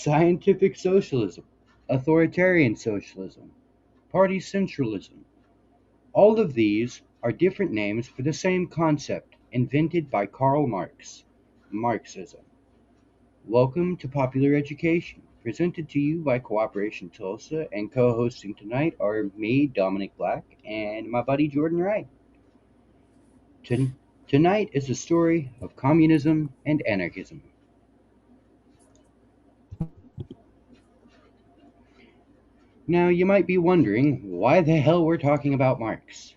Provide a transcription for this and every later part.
scientific socialism, authoritarian socialism, party centralism. All of these are different names for the same concept invented by Karl Marx, Marxism. Welcome to Popular Education, presented to you by Cooperation Tulsa, and co-hosting tonight are me, Dominic Black, and my buddy Jordan Wright. Tonight is the story of communism and anarchism. Now, you might be wondering why the hell we're talking about Marx.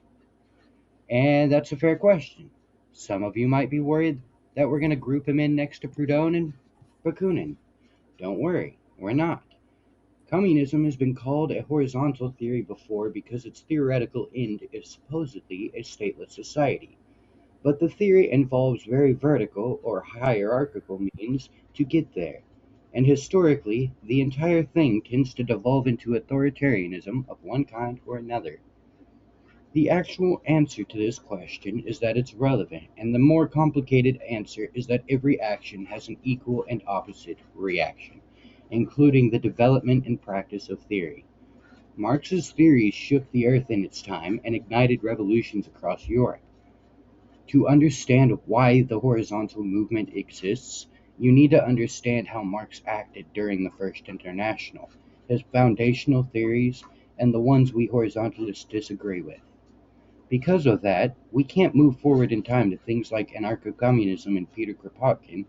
And that's a fair question. Some of you might be worried that we're going to group him in next to Proudhon and Bakunin. Don't worry, we're not. Communism has been called a horizontal theory before because its theoretical end is supposedly a stateless society. But the theory involves very vertical or hierarchical means to get there. And historically, the entire thing tends to devolve into authoritarianism of one kind or another. The actual answer to this question is that it's relevant, and the more complicated answer is that every action has an equal and opposite reaction, including the development and practice of theory. Marx's theories shook the earth in its time and ignited revolutions across Europe. To understand why the horizontal movement exists, you need to understand how Marx acted during the First International, his foundational theories, and the ones we horizontalists disagree with. Because of that, we can't move forward in time to things like anarcho-communism and Peter Kropotkin,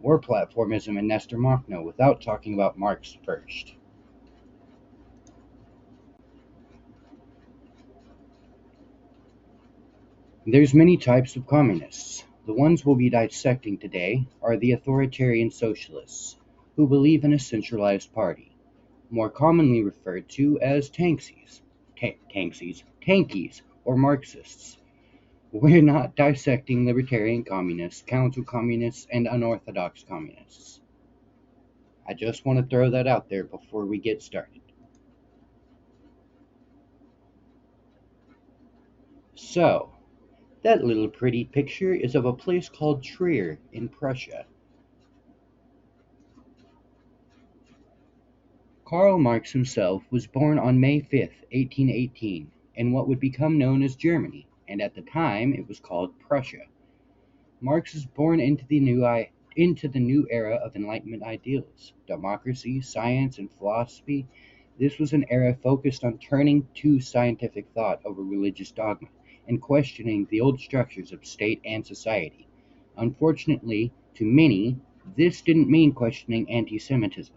or platformism and Nestor Makhno without talking about Marx first. There's many types of communists. The ones we'll be dissecting today are the authoritarian socialists, who believe in a centralized party, more commonly referred to as tankies, or Marxists. We're not dissecting libertarian communists, counter-communists, and unorthodox communists. I just want to throw that out there before we get started. So, that little pretty picture is of a place called Trier in Prussia. Karl Marx himself was born on May 5, 1818, in what would become known as Germany, and at the time it was called Prussia. Marx was born into the new era of Enlightenment ideals, democracy, science, and philosophy. This was an era focused on turning to scientific thought over religious dogma and questioning the old structures of state and society. Unfortunately, to many, this didn't mean questioning anti-Semitism.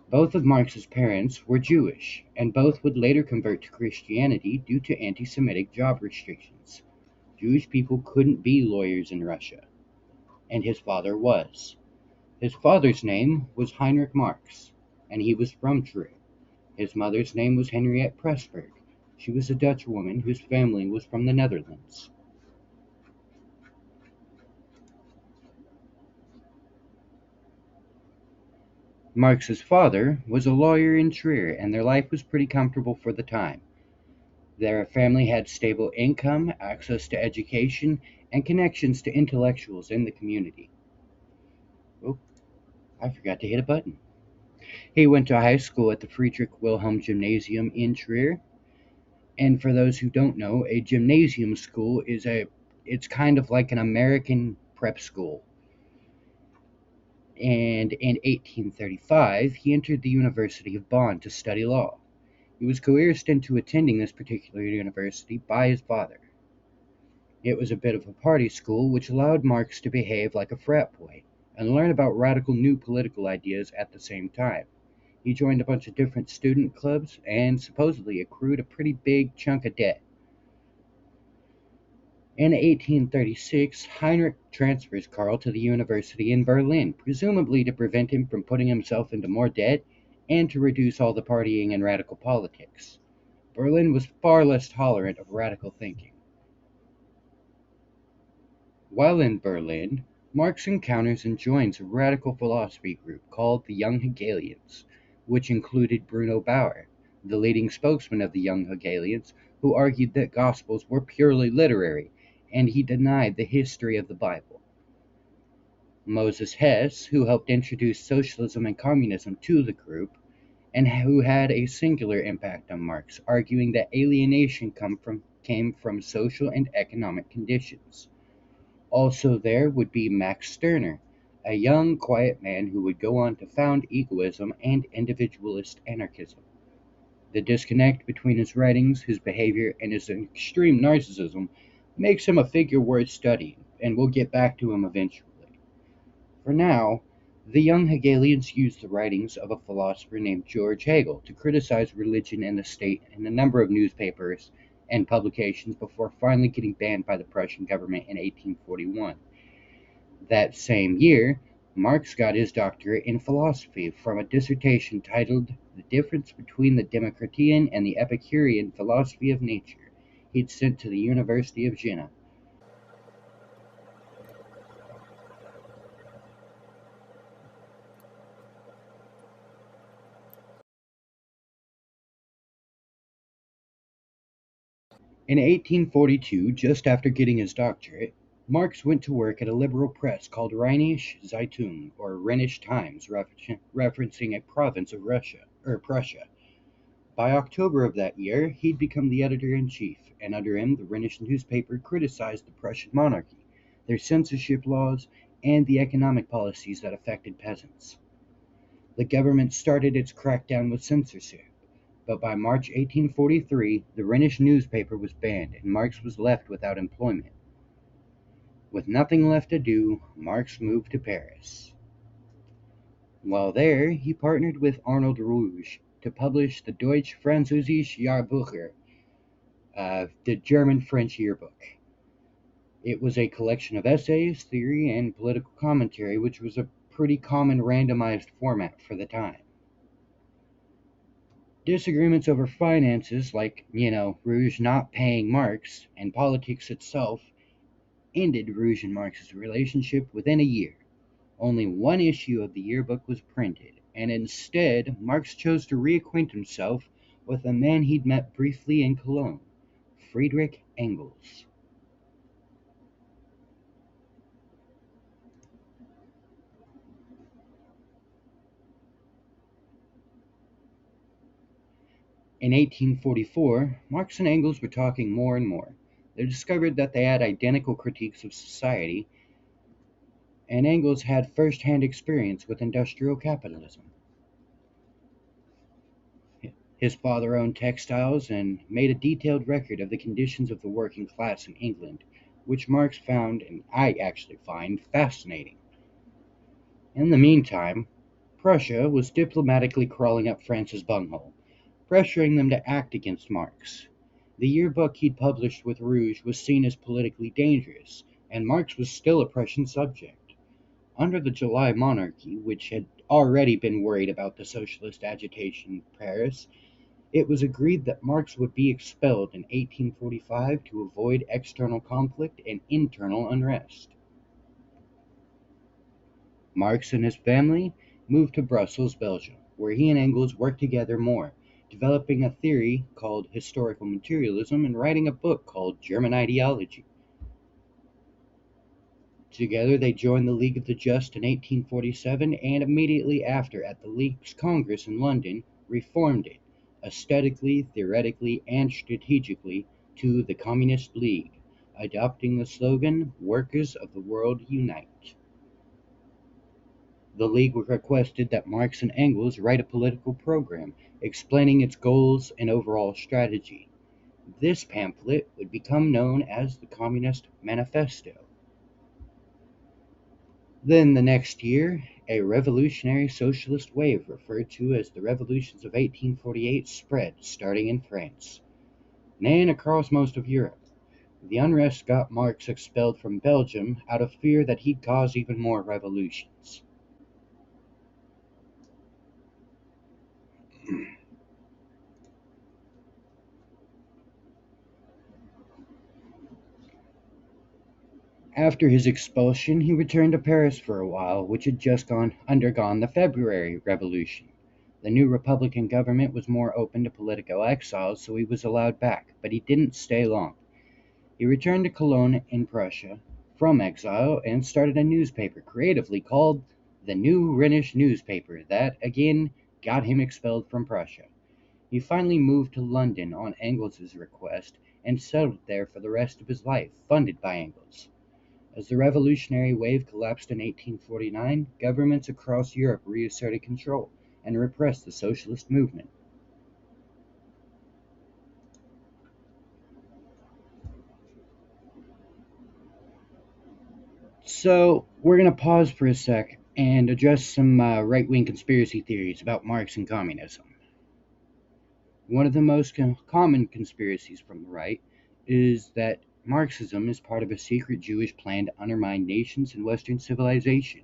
Both of Marx's parents were Jewish, and both would later convert to Christianity due to anti-Semitic job restrictions. Jewish people couldn't be lawyers in Russia, and his father was. His father's name was Heinrich Marx, and he was from Trier. His mother's name was Henriette Pressburg. She was a Dutch woman whose family was from the Netherlands. Marx's father was a lawyer in Trier, and their life was pretty comfortable for the time. Their family had stable income, access to education, and connections to intellectuals in the community. Oh, I forgot to hit a button. He went to high school at the Friedrich Wilhelm Gymnasium in Trier. And for those who don't know, a gymnasium school it's kind of like an American prep school. And in 1835, he entered the University of Bonn to study law. He was coerced into attending this particular university by his father. It was a bit of a party school, which allowed Marx to behave like a frat boy and learn about radical new political ideas at the same time. He joined a bunch of different student clubs and supposedly accrued a pretty big chunk of debt. In 1836, Heinrich transfers Karl to the university in Berlin, presumably to prevent him from putting himself into more debt and to reduce all the partying and radical politics. Berlin was far less tolerant of radical thinking. While in Berlin, Marx encounters and joins a radical philosophy group called the Young Hegelians, which included Bruno Bauer, the leading spokesman of the Young Hegelians, who argued that Gospels were purely literary, and he denied the history of the Bible. Moses Hess, who helped introduce socialism and communism to the group, and who had a singular impact on Marx, arguing that alienation came from social and economic conditions. Also there would be Max Stirner, a young, quiet man who would go on to found egoism and individualist anarchism. The disconnect between his writings, his behavior, and his extreme narcissism makes him a figure worth studying, and we'll get back to him eventually. For now, the young Hegelians used the writings of a philosopher named George Hegel to criticize religion and the state in a number of newspapers and publications before finally getting banned by the Prussian government in 1841. That same year, Marx got his doctorate in philosophy from a dissertation titled "The Difference Between the Democritean and the Epicurean Philosophy of Nature" he'd sent to the University of Jena. In 1842, just after getting his doctorate, Marx went to work at a liberal press called Rheinische Zeitung, or Rhenish Times, referencing a province of Russia, or Prussia. By October of that year, he'd become the editor-in-chief, and under him, the Rhenish newspaper criticized the Prussian monarchy, their censorship laws, and the economic policies that affected peasants. The government started its crackdown with censorship, but by March 1843, the Rhenish newspaper was banned and Marx was left without employment. With nothing left to do, Marx moved to Paris. While there, he partnered with Arnold Rouge to publish the Deutsch-Französische Jahrbuch, the German-French yearbook. It was a collection of essays, theory, and political commentary, which was a pretty common randomized format for the time. Disagreements over finances, like, Rouge not paying Marx, and politics itself, ended Rouge and Marx's relationship within a year. Only one issue of the yearbook was printed, and instead, Marx chose to reacquaint himself with a man he'd met briefly in Cologne, Friedrich Engels. In 1844, Marx and Engels were talking more and more. They discovered that they had identical critiques of society, and Engels had first-hand experience with industrial capitalism. His father owned textiles and made a detailed record of the conditions of the working class in England, which Marx found, and I actually find, fascinating. In the meantime, Prussia was diplomatically crawling up France's bunghole, pressuring them to act against Marx. The yearbook he'd published with Rouge was seen as politically dangerous, and Marx was still a Prussian subject. Under the July monarchy, which had already been worried about the socialist agitation in Paris, it was agreed that Marx would be expelled in 1845 to avoid external conflict and internal unrest. Marx and his family moved to Brussels, Belgium, where he and Engels worked together more, developing a theory called historical materialism and writing a book called German Ideology. Together they joined the League of the Just in 1847 and immediately after, at the League's Congress in London, reformed it, aesthetically, theoretically, and strategically, to the Communist League, adopting the slogan, "Workers of the World Unite." The League requested that Marx and Engels write a political program explaining its goals and overall strategy. This pamphlet would become known as the Communist Manifesto. Then the next year, a revolutionary socialist wave referred to as the revolutions of 1848 spread, starting in France, then across most of Europe. The unrest got Marx expelled from Belgium out of fear that he'd cause even more revolutions. After his expulsion, he returned to Paris for a while, which had just undergone the February Revolution. The new Republican government was more open to political exiles, so he was allowed back, but he didn't stay long. He returned to Cologne in Prussia from exile and started a newspaper creatively called the New Rhenish Newspaper that, again, got him expelled from Prussia. He finally moved to London on Engels's request and settled there for the rest of his life, funded by Engels. As the revolutionary wave collapsed in 1849, governments across Europe reasserted control and repressed the socialist movement. So, we're going to pause for a sec and address some right wing conspiracy theories about Marx and communism. One of the most common conspiracies from the right is that Marxism is part of a secret Jewish plan to undermine nations and Western civilization.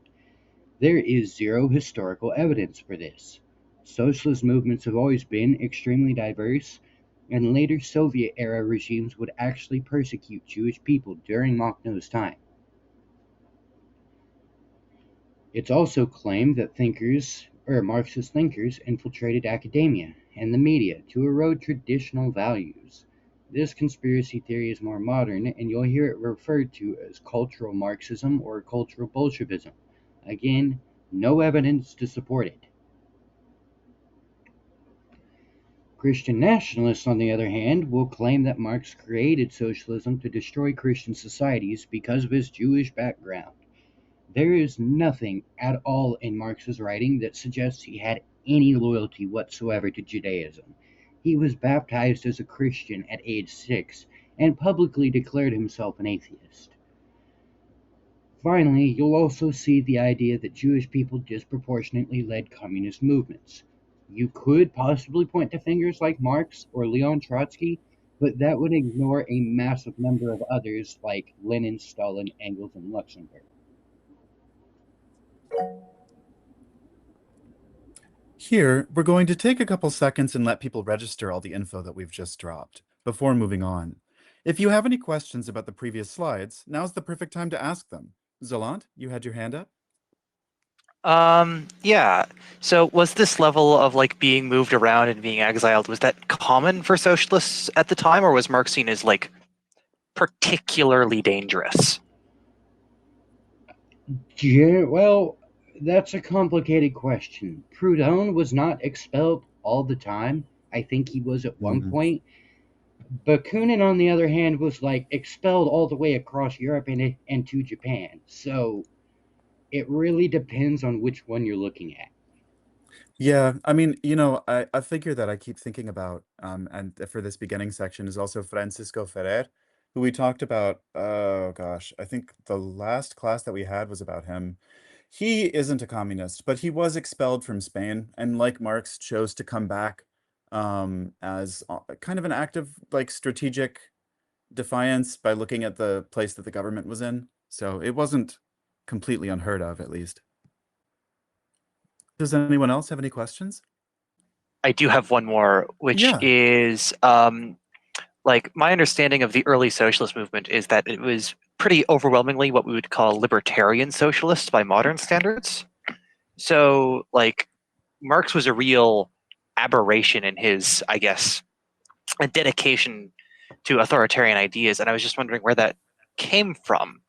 There is zero historical evidence for this. Socialist movements have always been extremely diverse, and later Soviet era regimes would actually persecute Jewish people during Makhno's time. It's also claimed that Marxist thinkers infiltrated academia and the media to erode traditional values. This conspiracy theory is more modern, and you'll hear it referred to as cultural Marxism or cultural Bolshevism. Again, no evidence to support it. Christian nationalists, on the other hand, will claim that Marx created socialism to destroy Christian societies because of his Jewish background. There is nothing at all in Marx's writing that suggests he had any loyalty whatsoever to Judaism. He was baptized as a Christian at age 6 and publicly declared himself an atheist. Finally, you'll also see the idea that Jewish people disproportionately led communist movements. You could possibly point to fingers like Marx or Leon Trotsky, but that would ignore a massive number of others like Lenin, Stalin, Engels, and Luxemburg. Here, we're going to take a couple seconds and let people register all the info that we've just dropped before moving on. If you have any questions about the previous slides, now's the perfect time to ask them. Zolant, you had your hand up? Yeah. So was this level of like being moved around and being exiled, was that common for socialists at the time, or was Marx seen as like particularly dangerous? Yeah, well, that's a complicated question. Proudhon was not expelled all the time. I think he was at one Mhm. point. Bakunin, on the other hand, was like expelled all the way across Europe and to Japan. So it really depends on which one you're looking at. Yeah, I mean, a figure that I keep thinking about, and for this beginning section is also Francisco Ferrer, who we talked about, oh gosh, I think the last class that we had was about him. He isn't a communist, but he was expelled from Spain, and like Marx, chose to come back as kind of an act of like strategic defiance by looking at the place that the government was in. So it wasn't completely unheard of, at least. Does anyone else have any questions? I do have one more, which Yeah. is like my understanding of the early socialist movement is that it was pretty overwhelmingly what we would call libertarian socialists by modern standards. So like Marx was a real aberration in his, I guess, a dedication to authoritarian ideas, and I was just wondering where that came from.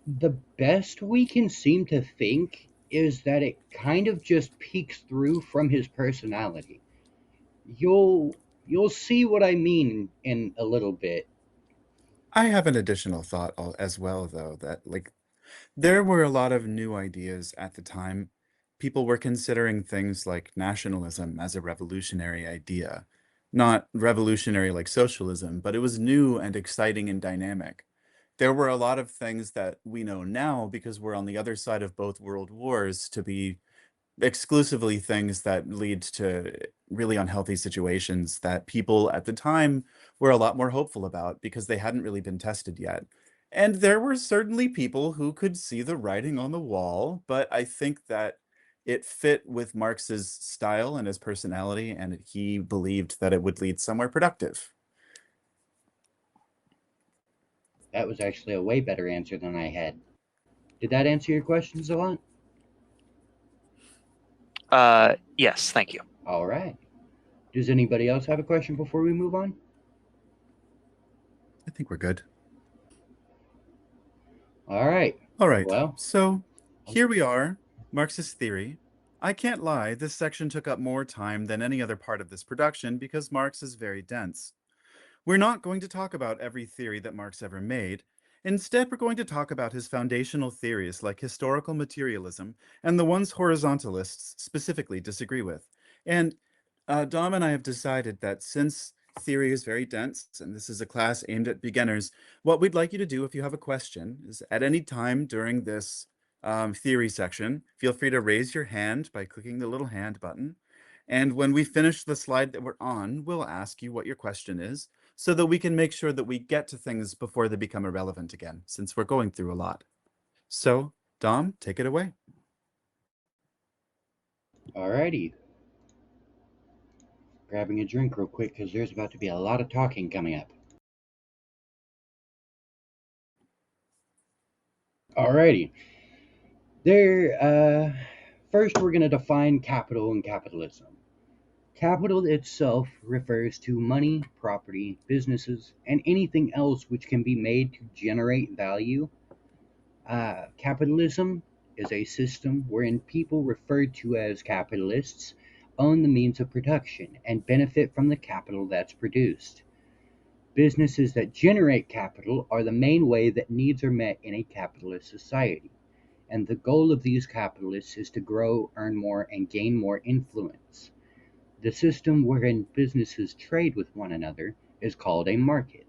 The best we can seem to think is that it kind of just peeks through from his personality. You'll see what I mean in a little bit. I have an additional thought as well, though, that like there were a lot of new ideas at the time. People were considering things like nationalism as a revolutionary idea. Not revolutionary like socialism, but it was new and exciting and dynamic. There were a lot of things that we know now because we're on the other side of both world wars to be exclusively things that lead to really unhealthy situations that people at the time were a lot more hopeful about because they hadn't really been tested yet. And there were certainly people who could see the writing on the wall, but I think that it fit with Marx's style and his personality, and he believed that it would lead somewhere productive. That was actually a way better answer than I had. Did that answer your questions a lot? Yes, thank you. All right. Does anybody else have a question before we move on? I think we're good. All right. All right, Well, so here we are, Marxist theory. I can't lie, this section took up more time than any other part of this production because Marx is very dense. We're not going to talk about every theory that Marx ever made. Instead, we're going to talk about his foundational theories like historical materialism and the ones horizontalists specifically disagree with. And Dom and I have decided that since theory is very dense and this is a class aimed at beginners, what we'd like you to do if you have a question is at any time during this theory section, feel free to raise your hand by clicking the little hand button. And when we finish the slide that we're on, we'll ask you what your question is so that we can make sure that we get to things before they become irrelevant again, since we're going through a lot. So, Dom, take it away. all righty. Grabbing a drink real quick because there's about to be a lot of talking coming up. All righty. First, we're going to define capital and capitalism. Capital itself refers to money, property, businesses, and anything else which can be made to generate value. Capitalism is a system wherein people referred to as capitalists own the means of production and benefit from the capital that's produced. Businesses that generate capital are the main way that needs are met in a capitalist society, and the goal of these capitalists is to grow, earn more, and gain more influence. The system wherein businesses trade with one another is called a market,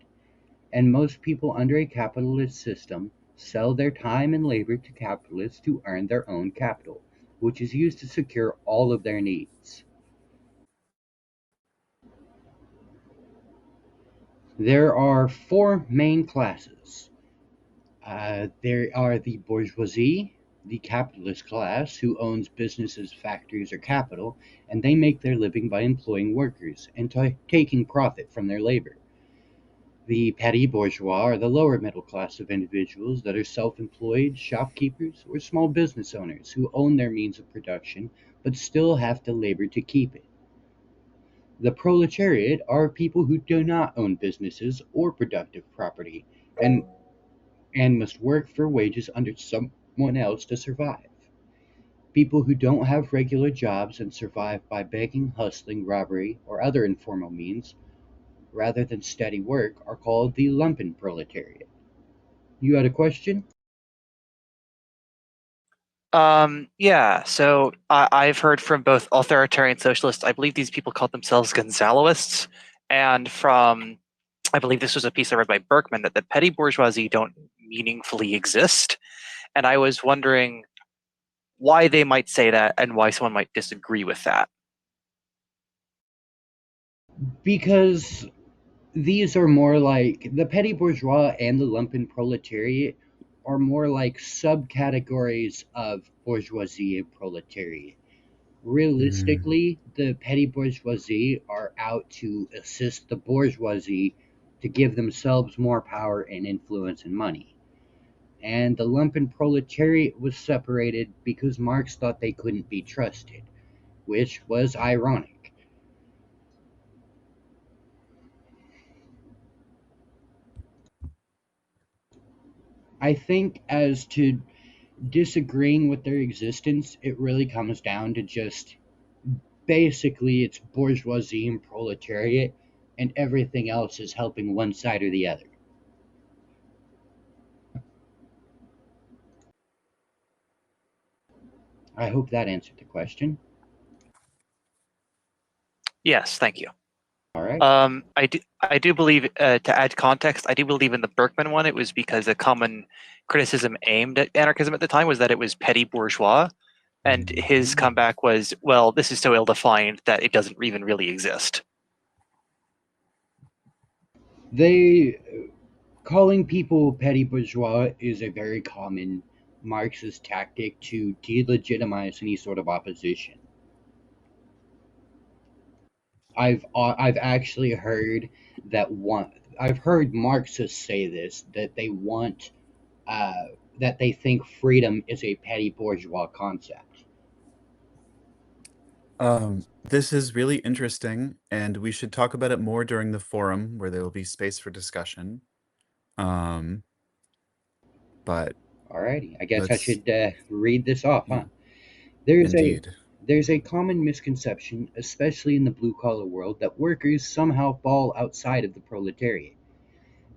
and most people under a capitalist system sell their time and labor to capitalists to earn their own capital, which is used to secure all of their needs. There are four main classes. There are the bourgeoisie, the capitalist class, who owns businesses, factories, or capital, and they make their living by employing workers and taking profit from their labor. The petty bourgeois are the lower middle class of individuals that are self employed, shopkeepers, or small business owners who own their means of production but still have to labor to keep it. The proletariat are people who do not own businesses or productive property and, and must work for wages under someone else to survive. People who don't have regular jobs and survive by begging, hustling, robbery, or other informal means rather than steady work are called the lumpen proletariat. You had a question? Yeah, so I've heard from both authoritarian socialists, I believe these people called themselves Gonzaloists, and from, I believe this was a piece I read by Berkman, that the petty bourgeoisie don't meaningfully exist. And I was wondering why they might say that and why someone might disagree with that. Because these are more like the petty bourgeois and the lumpen proletariat are more like subcategories of bourgeoisie and proletariat. Mm. Realistically, the petty bourgeoisie are out to assist the bourgeoisie to give themselves more power and influence and money. And the lumpen proletariat was separated because Marx thought they couldn't be trusted, which was ironic. I think as to disagreeing with their existence, it really comes down to just basically it's bourgeoisie and proletariat, and everything else is helping one side or the other. I hope that answered the question. Yes, thank you. All right. I do believe, to add context, I do believe in the Berkman one, it was because a common criticism aimed at anarchism at the time was that it was petty bourgeois. And his comeback was, well, this is so ill defined that it doesn't even really exist. They calling people petty bourgeois is a very common Marxist tactic to delegitimize any sort of opposition. I've actually heard that one. I've heard Marxists say this that they want uh, that they think freedom is a petty bourgeois concept. This is really interesting, and we should talk about it more during the forum where there will be space for discussion. Um, but Alrighty, I guess I Let's should read this off, huh? mm, There's a indeed. there's a common misconception, especially in the blue collar world, that workers somehow fall outside of the proletariat.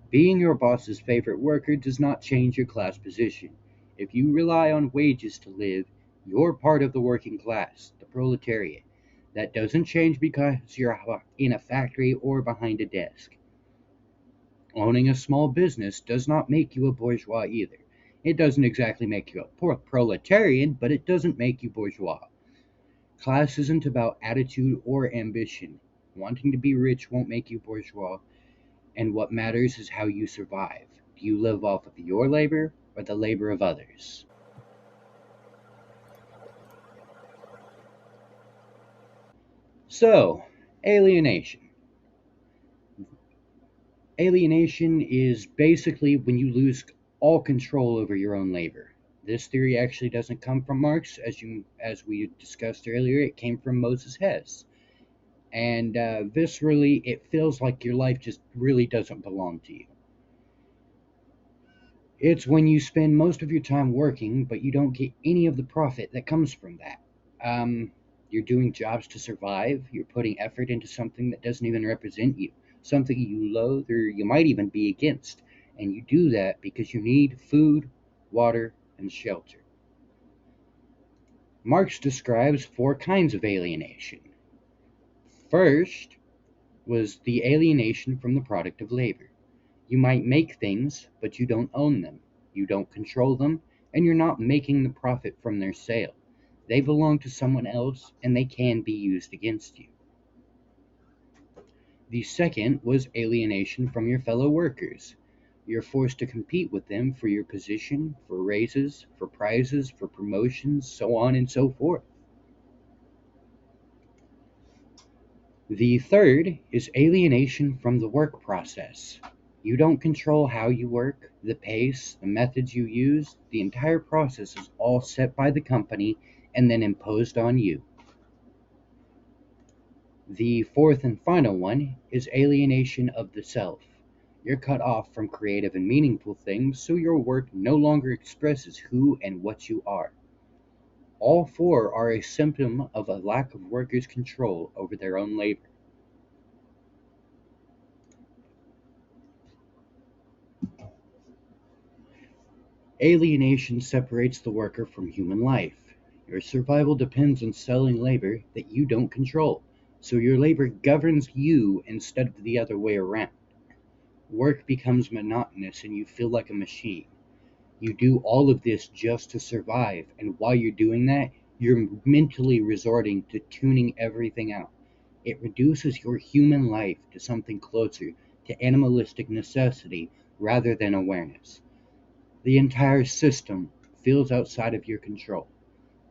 Being your boss's favorite worker does not change your class position. If you rely on wages to live, you're part of the working class, the proletariat. That doesn't change because you're in a factory or behind a desk. Owning a small business does not make you a bourgeois either. It doesn't exactly make you a proletarian, but it doesn't make you bourgeois. Class isn't about attitude or ambition. Wanting to be rich won't make you bourgeois, and what matters is how you survive. Do you live off of your labor or the labor of others? So, alienation. Alienation is basically when you lose all control over your own labor. This theory actually doesn't come from Marx, as we discussed earlier. It came from Moses Hess, and viscerally, it feels like your life just really doesn't belong to you. It's when you spend most of your time working, but you don't get any of the profit that comes from that. You're doing jobs to survive. You're putting effort into something that doesn't even represent you, something you loathe or you might even be against. And you do that because you need food, water, and shelter. Marx describes four kinds of alienation. First was the alienation from the product of labor. You might make things, but you don't own them. You don't control them, and you're not making the profit from their sale. They belong to someone else, and they can be used against you. The second was alienation from your fellow workers. You're forced to compete with them for your position, for raises, for prizes, for promotions, so on and so forth. The third is alienation from the work process. You don't control how you work, the pace, the methods you use. The entire process is all set by the company and then imposed on you. The fourth and final one is alienation of the self. You're cut off from creative and meaningful things, so your work no longer expresses who and what you are. All four are a symptom of a lack of workers' control over their own labor. Alienation separates the worker from human life. Your survival depends on selling labor that you don't control, so your labor governs you instead of the other way around. Work becomes monotonous and you feel like a machine. You do all of this just to survive, and while you're doing that, you're mentally resorting to tuning everything out. It reduces your human life to something closer to animalistic necessity rather than awareness. The entire system feels outside of your control.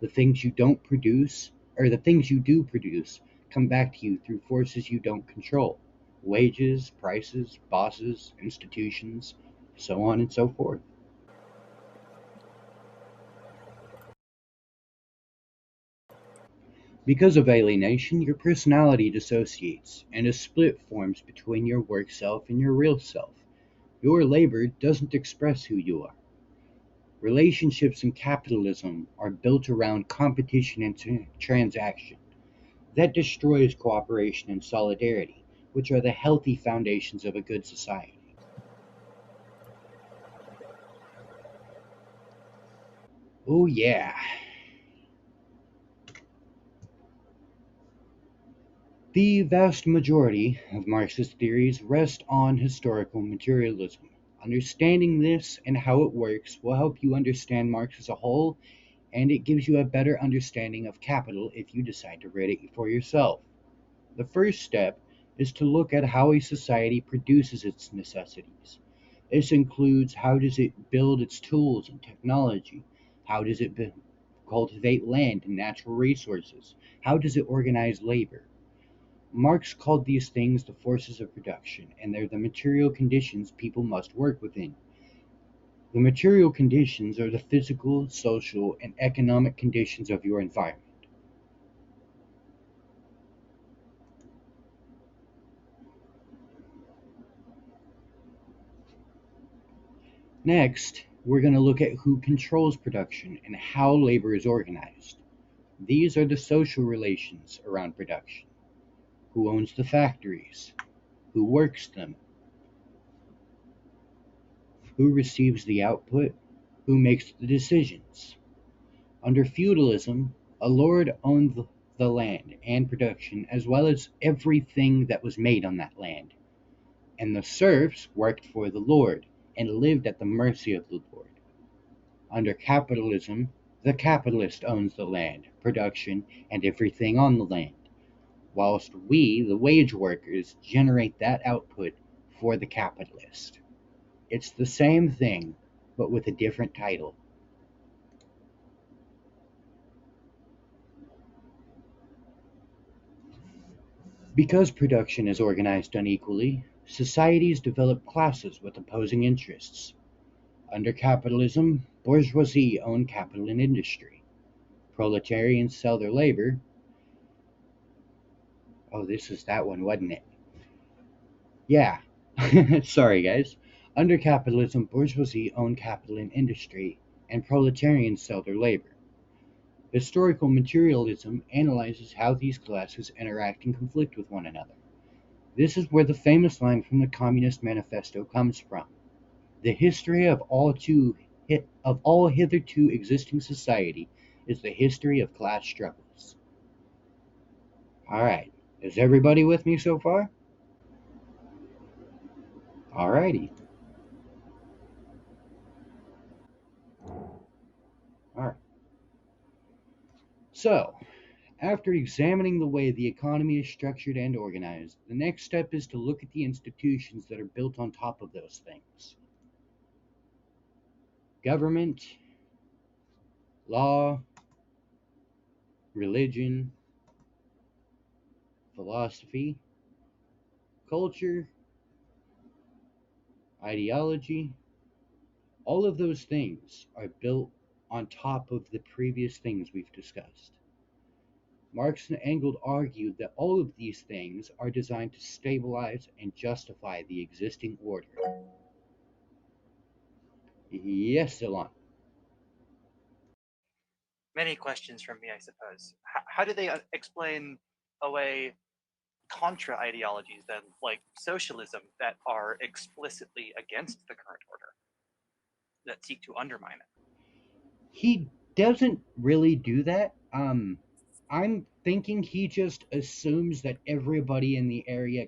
The things you don't produce, or the things you do produce, come back to you through forces you don't control: wages, prices, bosses, institutions, so on and so forth. Because of alienation, your personality dissociates, and a split forms between your work self and your real self. Your labor doesn't express who you are. Relationships in capitalism are built around competition and transaction. That destroys cooperation and solidarity, which are the healthy foundations of a good society. Oh, yeah. The vast majority of Marxist theories rest on historical materialism. Understanding this and how it works will help you understand Marx as a whole, and it gives you a better understanding of capital if you decide to read it for yourself. The first step is to look at how a society produces its necessities. This includes how does it build its tools and technology? How does it cultivate land and natural resources? How does it organize labor? Marx called these things the forces of production, and they're the material conditions people must work within. The material conditions are the physical, social, and economic conditions of your environment. Next, We're going to look at who controls production and how labor is organized. These are the social relations around production. Who owns the factories? Who works them? Who receives the output? Who makes the decisions? Under feudalism, a lord owned the land and production as well as everything that was made on that land, and the serfs worked for the lord and lived at the mercy of the lord. Under capitalism, the capitalist owns the land, production, and everything on the land, whilst we, the wage workers, generate that output for the capitalist. It's the same thing, but with a different title. Because production is organized unequally, societies develop classes with opposing interests. Under capitalism, bourgeoisie own capital and industry. Proletarians sell their labor. Oh, this is that one, wasn't it? Yeah. Sorry, guys. Under capitalism, bourgeoisie own capital and industry, and proletarians sell their labor. Historical materialism analyzes how these classes interact and conflict with one another. This is where the famous line from the Communist Manifesto comes from. The history of all hitherto existing society is the history of class struggles. Alright, is everybody with me so far? Alrighty. Alright. So, after examining the way the economy is structured and organized, the next step is to look at the institutions that are built on top of those things. Government, law, religion, philosophy, culture, ideology, all of those things are built on top of the previous things we've discussed. Marx and Engels argued that all of these things are designed to stabilize and justify the existing order. Yes, Elon. Many questions from me, I suppose. How do they explain away contra ideologies then, like socialism, that are explicitly against the current order, that seek to undermine it? He doesn't really do that. I'm thinking he just assumes that everybody in the area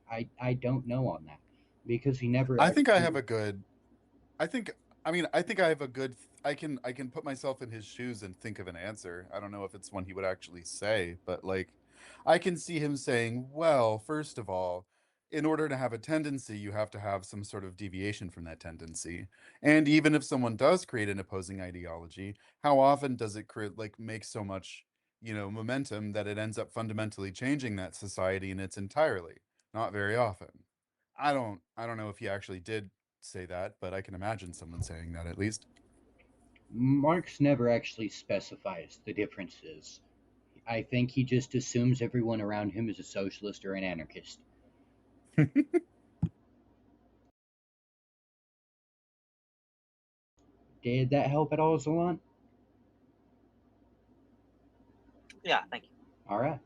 I don't know on that because he never I think I actually. have a good I think I think I have a good I can put myself in his shoes and think of an answer. I don't know if it's one he would actually say, but like I can see him saying, "Well, first of all, in order to have a tendency, you have to have some sort of deviation from that tendency. And even if someone does create an opposing ideology, how often does it create like make so much, momentum that it ends up fundamentally changing that society in its entirely? Not very often." I don't know if he actually did say that, but I can imagine someone saying that at least. Marx never actually specifies the differences. I think he just assumes everyone around him is a socialist or an anarchist. Did that help at all, Zalon? Yeah, thank you. All right.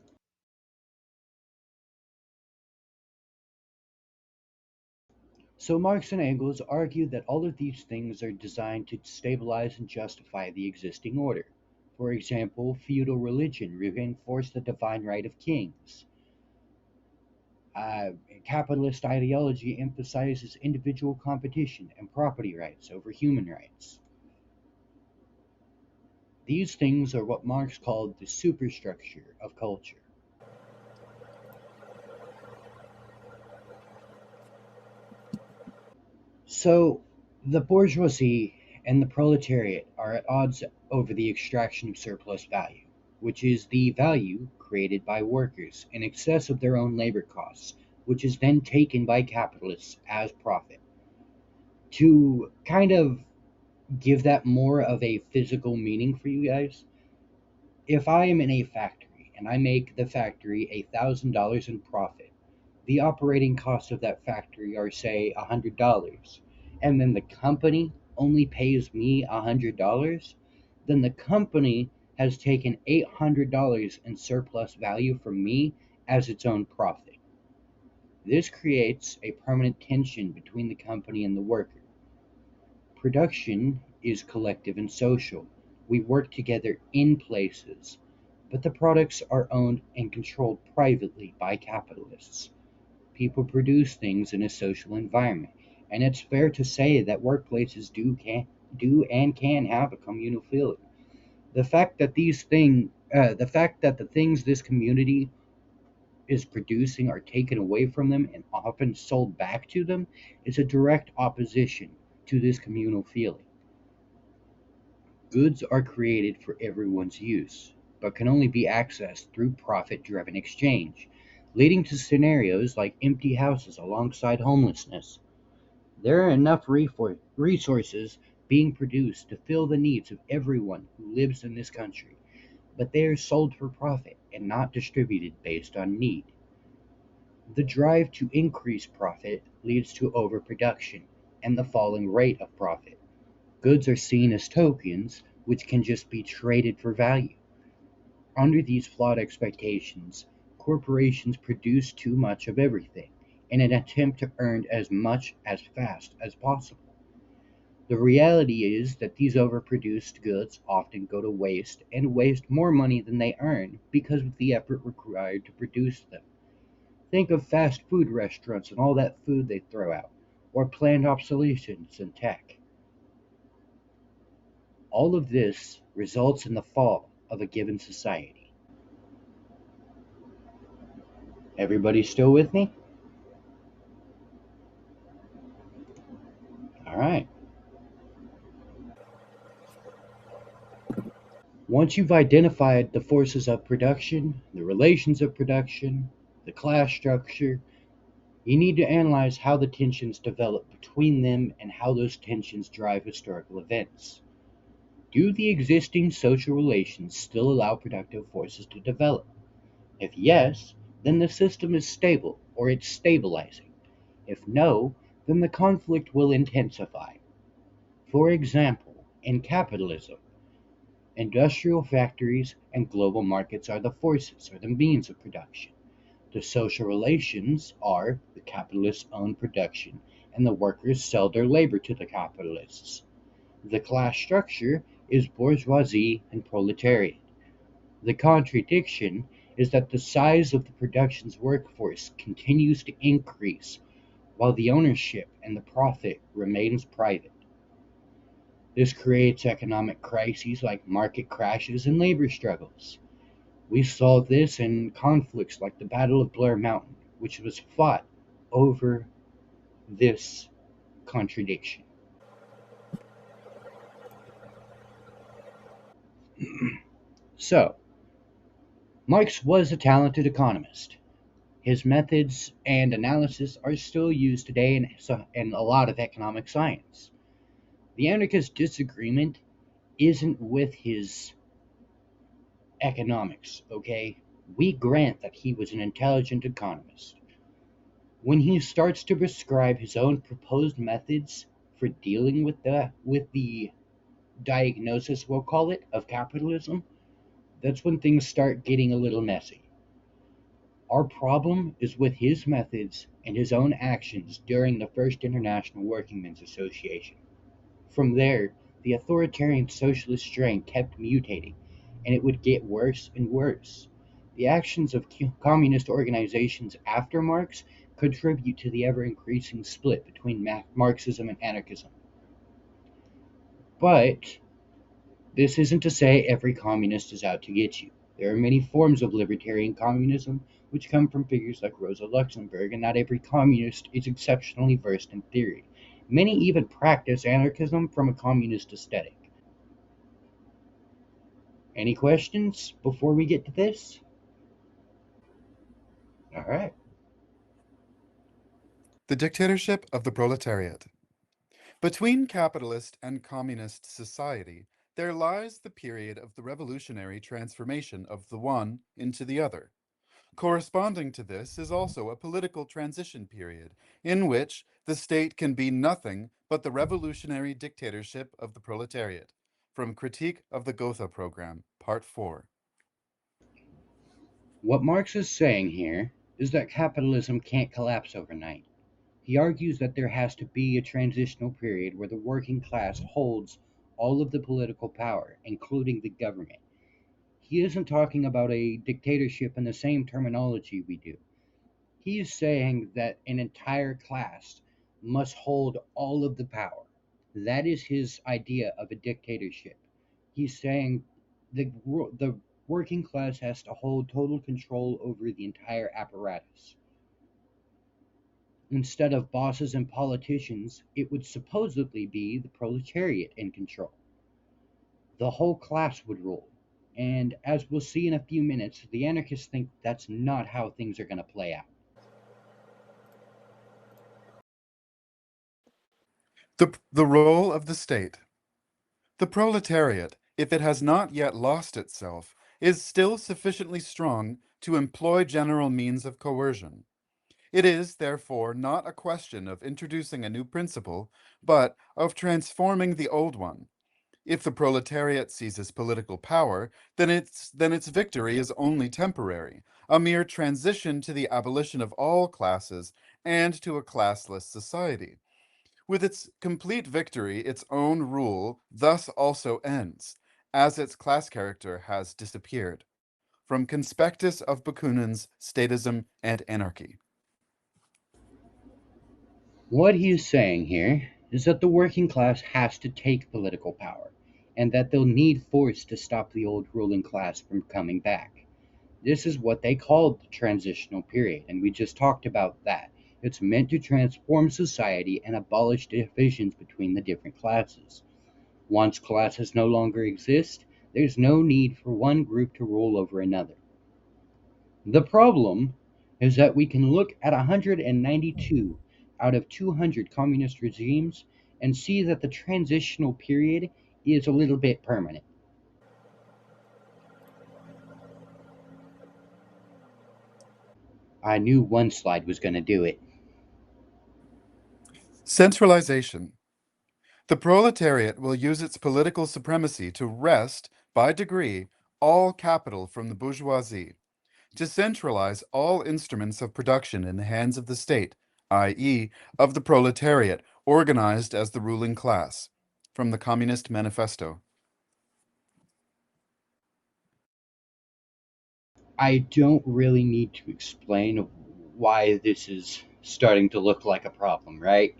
So Marx and Engels argued that all of these things are designed to stabilize and justify the existing order. For example, feudal religion reinforced the divine right of kings. Uh, Capitalist ideology emphasizes individual competition and property rights over human rights. These things are what Marx called the superstructure of culture. So, the bourgeoisie and the proletariat are at odds over the extraction of surplus value, which is the value created by workers in excess of their own labor costs, which is then taken by capitalists as profit. To kind of give that more of a physical meaning for you guys, if I am in a factory and I make the factory $1,000 in profit, the operating costs of that factory are say $100, and then the company only pays me $100, then the company has taken $800 in surplus value from me as its own profit. This creates a permanent tension between the company and the worker. Production is collective and social. We work together in places, but the products are owned and controlled privately by capitalists. People produce things in a social environment, and it's fair to say that workplaces do and can have a communal feeling. The fact that the things this community is producing are taken away from them and often sold back to them is a direct opposition to this communal feeling. Goods are created for everyone's use, but can only be accessed through profit driven exchange, leading to scenarios like empty houses alongside homelessness. There are enough resources being produced to fill the needs of everyone who lives in this country, but they are sold for profit and not distributed based on need. The drive to increase profit leads to overproduction and the falling rate of profit. Goods are seen as tokens which can just be traded for value. Under these flawed expectations, corporations produce too much of everything in an attempt to earn as much as fast as possible. The reality is that these overproduced goods often go to waste and waste more money than they earn because of the effort required to produce them. Think of fast food restaurants and all that food they throw out, or planned obsolescence in tech. All of this results in the fall of a given society. Everybody still with me? All right. Once you've identified the forces of production, the relations of production, the class structure, you need to analyze how the tensions develop between them and how those tensions drive historical events. Do the existing social relations still allow productive forces to develop? If yes, then the system is stable or it's stabilizing. If no, then the conflict will intensify. For example, in capitalism, industrial factories and global markets are the forces or the means of production. The social relations are the capitalists own production and the workers sell their labor to the capitalists. The class structure is bourgeoisie and proletariat. The contradiction is that the size of the production's workforce continues to increase while the ownership and the profit remains private. This creates economic crises like market crashes and labor struggles. We saw this in conflicts like the Battle of Blair Mountain, which was fought over this contradiction. So, Marx was a talented economist. His methods and analysis are still used today in a lot of economic science. The anarchist disagreement isn't with his economics, okay? We grant that he was an intelligent economist. When he starts to prescribe his own proposed methods for dealing with the diagnosis, we'll call it, of capitalism, that's when things start getting a little messy. Our problem is with his methods and his own actions during the First International Workingmen's Association. From there, the authoritarian socialist strain kept mutating, and it would get worse and worse. The actions of communist organizations after Marx contribute to the ever increasing split between Marxism and anarchism. But this isn't to say every communist is out to get you. There are many forms of libertarian communism which come from figures like Rosa Luxemburg, and not every communist is exceptionally versed in theory. Many even practice anarchism from a communist aesthetic. Any questions before we get to this? All right. The dictatorship of the proletariat. Between capitalist and communist society, there lies the period of the revolutionary transformation of the one into the other. Corresponding to this is also a political transition period in which the state can be nothing but the revolutionary dictatorship of the proletariat. From Critique of the Gotha Program, Part 4. What Marx is saying here is that capitalism can't collapse overnight. He argues that there has to be a transitional period where the working class holds all of the political power, including the government. He isn't talking about a dictatorship in the same terminology we do. He is saying that an entire class must hold all of the power. That is his idea of a dictatorship. He's saying the working class has to hold total control over the entire apparatus. Instead of bosses and politicians, it would supposedly be the proletariat in control. The whole class would rule. And as we'll see in a few minutes, the anarchists think that's not how things are going to play out. The role of the state. The proletariat, if it has not yet lost itself, is still sufficiently strong to employ general means of coercion. It is, therefore, not a question of introducing a new principle, but of transforming the old one. If the proletariat seizes political power, then its victory is only temporary, a mere transition to the abolition of all classes and to a classless society. With its complete victory, its own rule thus also ends, as its class character has disappeared. From Conspectus of Bakunin's Statism and Anarchy. What he is saying here is that the working class has to take political power, and that they'll need force to stop the old ruling class from coming back. This is what they call the transitional period, and we just talked about that. It's meant to transform society and abolish divisions between the different classes. Once classes no longer exist, there's no need for one group to rule over another. The problem is that we can look at 192 out of 200 communist regimes and see that the transitional period is a little bit permanent. I knew one slide was going to do it. Centralization. The proletariat will use its political supremacy to wrest, by degree, all capital from the bourgeoisie, to centralize all instruments of production in the hands of the state, i.e., of the proletariat, organized as the ruling class. From the Communist Manifesto. I don't really need to explain why this is starting to look like a problem, right?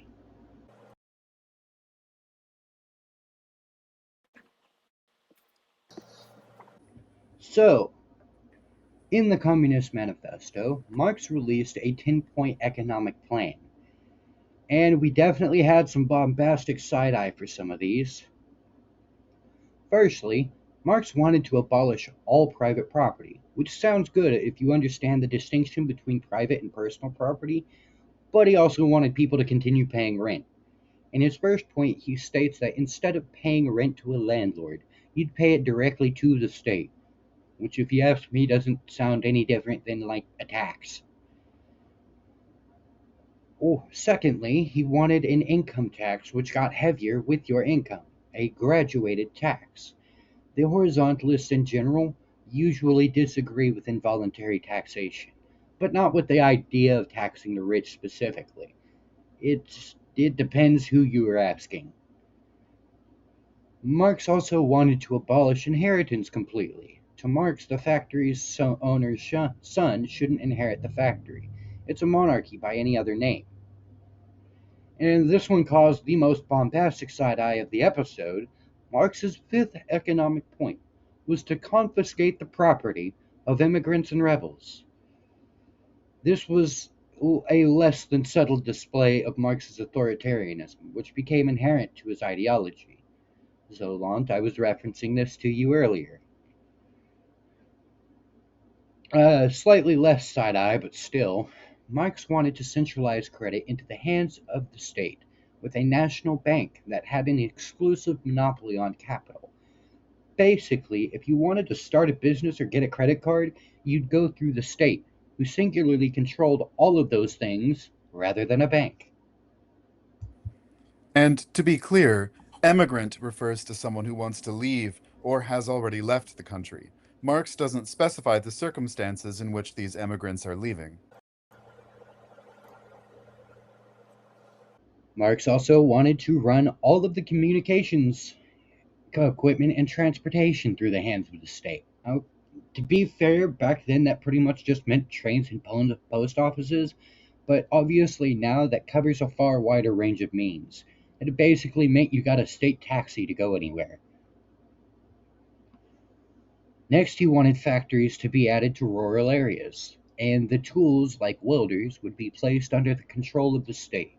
So, in the Communist Manifesto, Marx released a 10-point economic plan. And we definitely had some bombastic side eye for some of these. Firstly, Marx wanted to abolish all private property, which sounds good if you understand the distinction between private and personal property, but he also wanted people to continue paying rent. In his first point, he states that instead of paying rent to a landlord, you'd pay it directly to the state, which, if you ask me, doesn't sound any different than like a tax. Oh, secondly, he wanted an income tax which got heavier with your income, a graduated tax. The horizontalists in general usually disagree with involuntary taxation, but not with the idea of taxing the rich specifically. It depends who you are asking. Marx also wanted to abolish inheritance completely. To Marx, the factory's owner's son shouldn't inherit the factory. It's a monarchy by any other name. And this one caused the most bombastic side eye of the episode. Marx's fifth economic point was to confiscate the property of immigrants and rebels. This was a less than subtle display of Marx's authoritarianism, which became inherent to his ideology. Zolant, I was referencing this to you earlier. Slightly less side eye, but still, Marx wanted to centralize credit into the hands of the state, with a national bank that had an exclusive monopoly on capital. Basically, if you wanted to start a business or get a credit card, you'd go through the state. who singularly controlled all of those things rather than a bank. And to be clear, emigrant refers to someone who wants to leave or has already left the country. Marx doesn't specify the circumstances in which these emigrants are leaving. Marx also wanted to run all of the communications equipment and transportation through the hands of the state. Now, to be fair, back then that pretty much just meant trains and post offices, but obviously now that covers a far wider range of means. It basically meant you got a state taxi to go anywhere. Next, he wanted factories to be added to rural areas, and the tools, like welders, would be placed under the control of the state.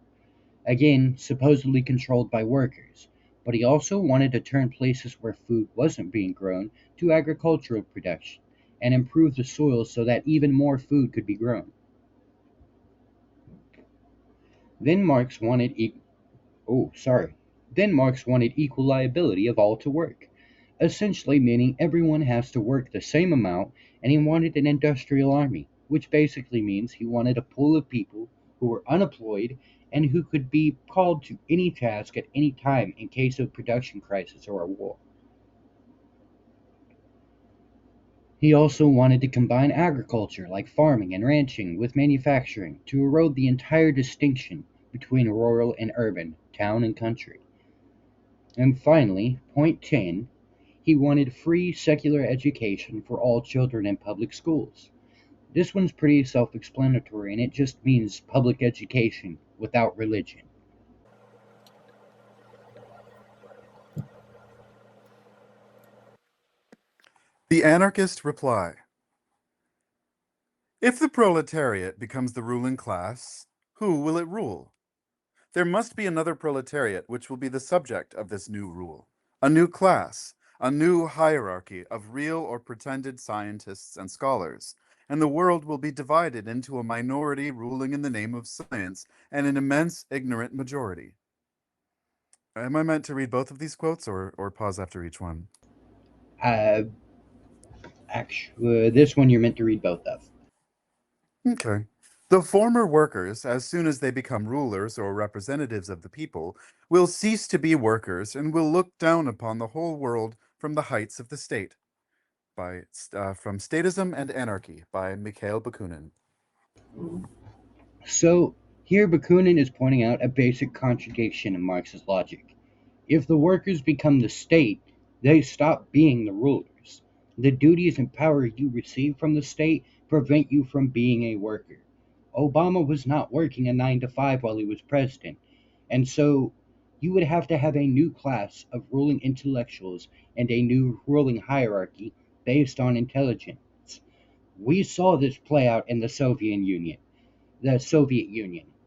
Again, supposedly controlled by workers. But he also wanted to turn places where food wasn't being grown to agricultural production and improve the soil so that even more food could be grown. Then Marx wanted oh, sorry. Then Marx wanted equal liability of all to work, essentially meaning everyone has to work the same amount, and he wanted an industrial army, which basically means he wanted a pool of people who were unemployed and who could be called to any task at any time in case of production crisis or a war. He also wanted to combine agriculture, like farming and ranching, with manufacturing to erode the entire distinction between rural and urban, town and country. And finally, point 10, he wanted free secular education for all children in public schools. This one's pretty self explanatory and it just means public education without religion. The anarchists reply, if the proletariat becomes the ruling class, who will it rule? There must be another proletariat which will be the subject of this new rule, a new class, a new hierarchy of real or pretended scientists and scholars, and the world will be divided into a minority ruling in the name of science and an immense ignorant majority. Am I meant to read both of these quotes or pause after each one? Uh, this one you're meant to read both of. Okay. The former workers, as soon as they become rulers or representatives of the people, will cease to be workers and will look down upon the whole world from the heights of the state. From Statism and Anarchy by Mikhail Bakunin. So, here Bakunin is pointing out a basic contradiction in Marx's logic. If the workers become the state, they stop being the rulers. The duties and power you receive from the state prevent you from being a worker. Obama was not working a 9 to 5 while he was president, and so you would have to have a new class of ruling intellectuals and a new ruling hierarchy based on intelligence. We saw this play out in the Soviet Union.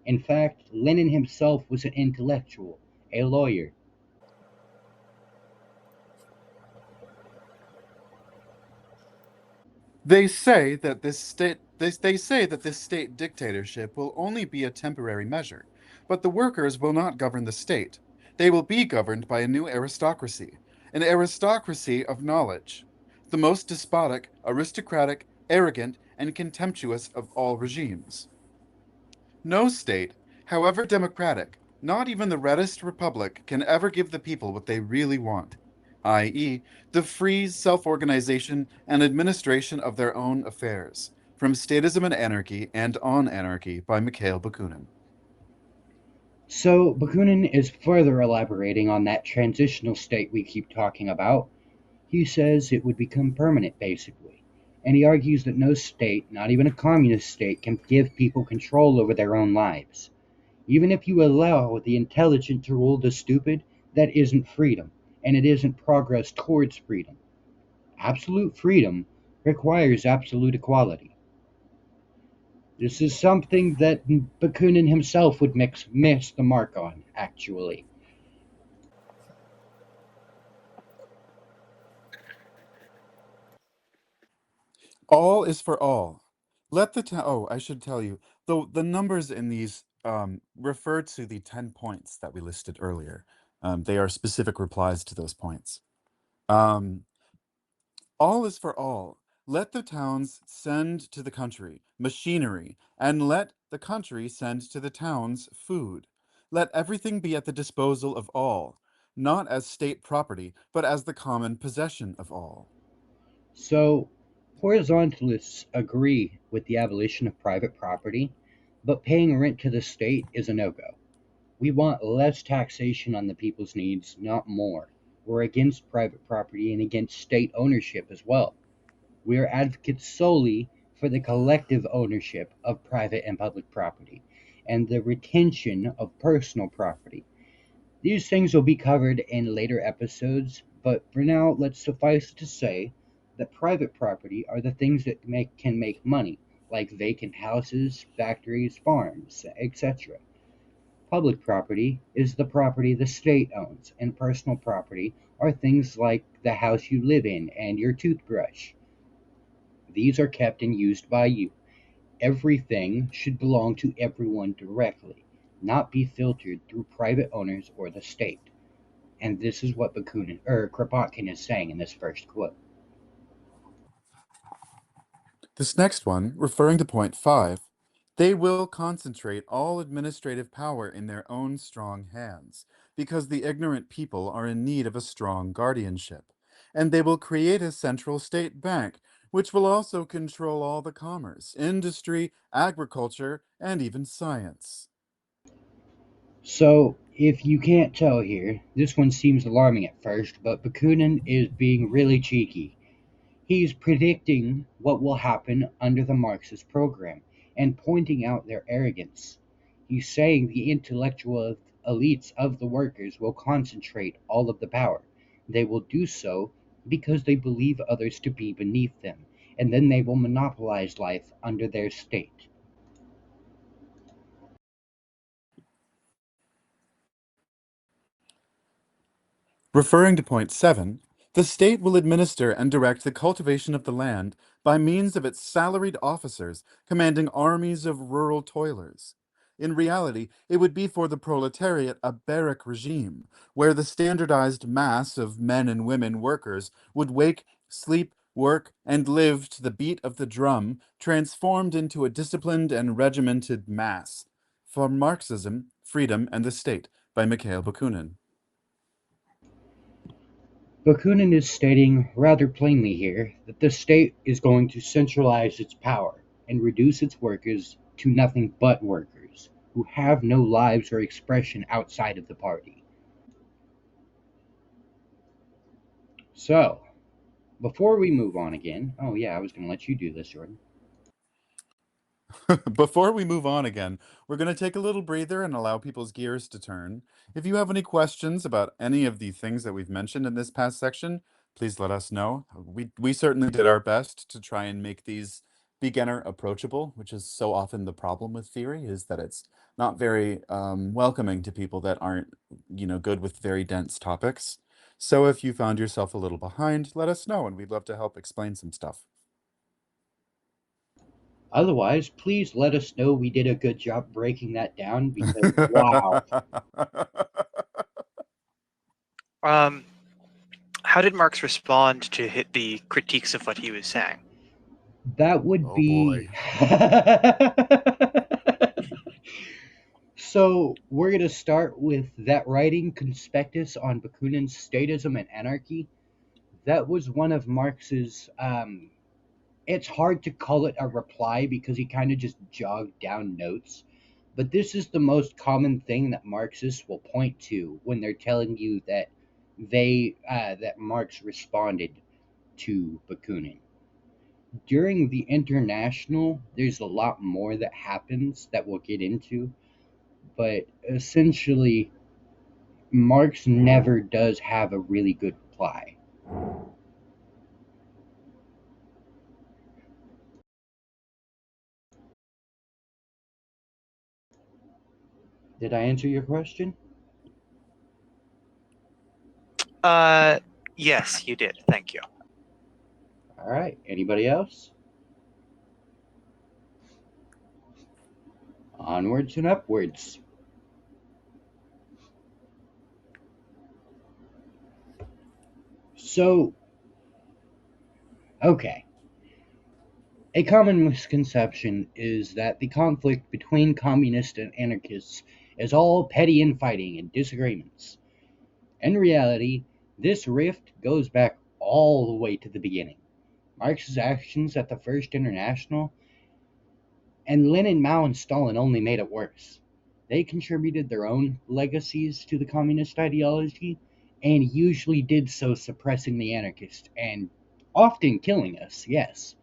In fact, Lenin himself was an intellectual, a lawyer. They say that they say that this state dictatorship will only be a temporary measure, but the workers will not govern the state. They will be governed by a new aristocracy, an aristocracy of knowledge, the most despotic, aristocratic, arrogant, and contemptuous of all regimes. No state, however democratic, not even the reddest republic, can ever give the people what they really want, i.e., the free self organization and administration of their own affairs. From Statism and Anarchy and On Anarchy by Mikhail Bakunin. So Bakunin is further elaborating on that transitional state we keep talking about. He says it would become permanent, basically. And he argues that no state, not even a communist state, can give people control over their own lives. Even if you allow the intelligent to rule the stupid, that isn't freedom, and it isn't progress towards freedom. Absolute freedom requires absolute equality. This is something that Bakunin himself would miss the mark on, actually. All is for all. Let the oh, I should tell you, the numbers in these refer to the 10 points that we listed earlier. They are specific replies to those points. Um, all is for all. Let the towns send to the country machinery, and let the country send to the towns food. Let everything be at the disposal of all, not as state property, but as the common possession of all. So, horizontalists agree with the abolition of private property, but paying rent to the state is a no go. We want less taxation on the people's needs, not more. We're against private property and against state ownership as well. We are advocates solely for the collective ownership of private and public property and the retention of personal property. These things will be covered in later episodes, but for now, let's suffice to say that private property are the things that can make money, like vacant houses, factories, farms, etc. Public property is the property the state owns, and personal property are things like the house you live in and your toothbrush. These are kept and used by you. Everything should belong to everyone directly, not be filtered through private owners or the state. And this is what Kropotkin is saying in this first quote. This next one, referring to point 5, they will concentrate all administrative power in their own strong hands, because the ignorant people are in need of a strong guardianship. And they will create a central state bank, which will also control all the commerce, industry, agriculture, and even science. So, if you can't tell here, this one seems alarming at first, but Bakunin is being really cheeky. He's predicting what will happen under the Marxist program and pointing out their arrogance. He's saying the intellectual elites of the workers will concentrate all of the power. They will do so because they believe others to be beneath them, and then they will monopolize life under their state. Referring to point 7, the state will administer and direct the cultivation of the land by means of its salaried officers commanding armies of rural toilers. In reality, it would be for the proletariat a barrack regime, where the standardized mass of men and women workers would wake, sleep, work, and live to the beat of the drum, transformed into a disciplined and regimented mass. From Marxism, Freedom, and the State, by Mikhail Bakunin. Bakunin is stating rather plainly here that the state is going to centralize its power and reduce its workers to nothing but workers who have no lives or expression outside of the party. So, before we move on again, oh yeah, I was going to let you do this, Jordan. Before we move on again, we're going to take a little breather and allow people's gears to turn. If you have any questions about any of the things that we've mentioned in this past section, please let us know. We certainly did our best to try and make these beginner approachable, which is so often the problem with theory, is that it's not very welcoming to people that aren't, good with very dense topics. So if you found yourself a little behind, let us know, and we'd love to help explain some stuff. Otherwise, please let us know we did a good job breaking that down because wow, Um, how did Marx respond to hit the critiques of what he was saying? that would Oh boy. be. So, we're going to start with that writing conspectus on Bakunin's statism and anarchy. That was one of Marx's. It's hard to call it a reply because he kind of just jogged down notes. But this is the most common thing that Marxists will point to when they're telling you that that Marx responded to Bakunin. During the International, there's a lot more that happens that we'll get into, but essentially, Marx never does have a really good reply. Did I answer your question? Uh, yes, you did. Thank you. All right. Anybody else? Onwards and upwards. So, okay. A common misconception is that the conflict between communists and anarchists is all petty infighting and disagreements. In reality, this rift goes back all the way to the beginning. Marx's actions at the First International and Lenin, Mao, and Stalin only made it worse. They contributed their own legacies to the communist ideology and usually did so suppressing the anarchists and often killing us, yes.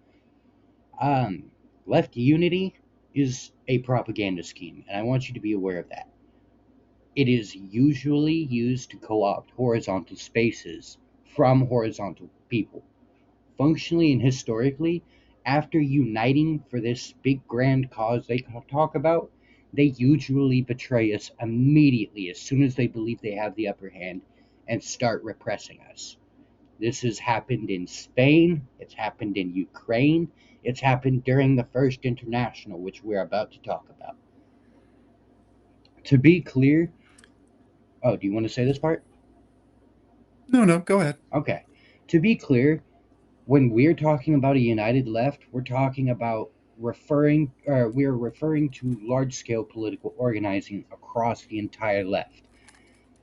Um, Left unity is a propaganda scheme, and I want you to be aware of that. It is usually used to co opt horizontal spaces from horizontal people. Functionally and historically, after uniting for this big grand cause they talk about, they usually betray us immediately as soon as they believe they have the upper hand and start repressing us. This has happened in Spain, it's happened in Ukraine, it's happened during the First International, which we're about to talk about. To be clear, oh, do you want to say this part? No, no, go ahead. Okay. To be clear, when we're talking about a united left, we're talking about we're referring to large scale political organizing across the entire left.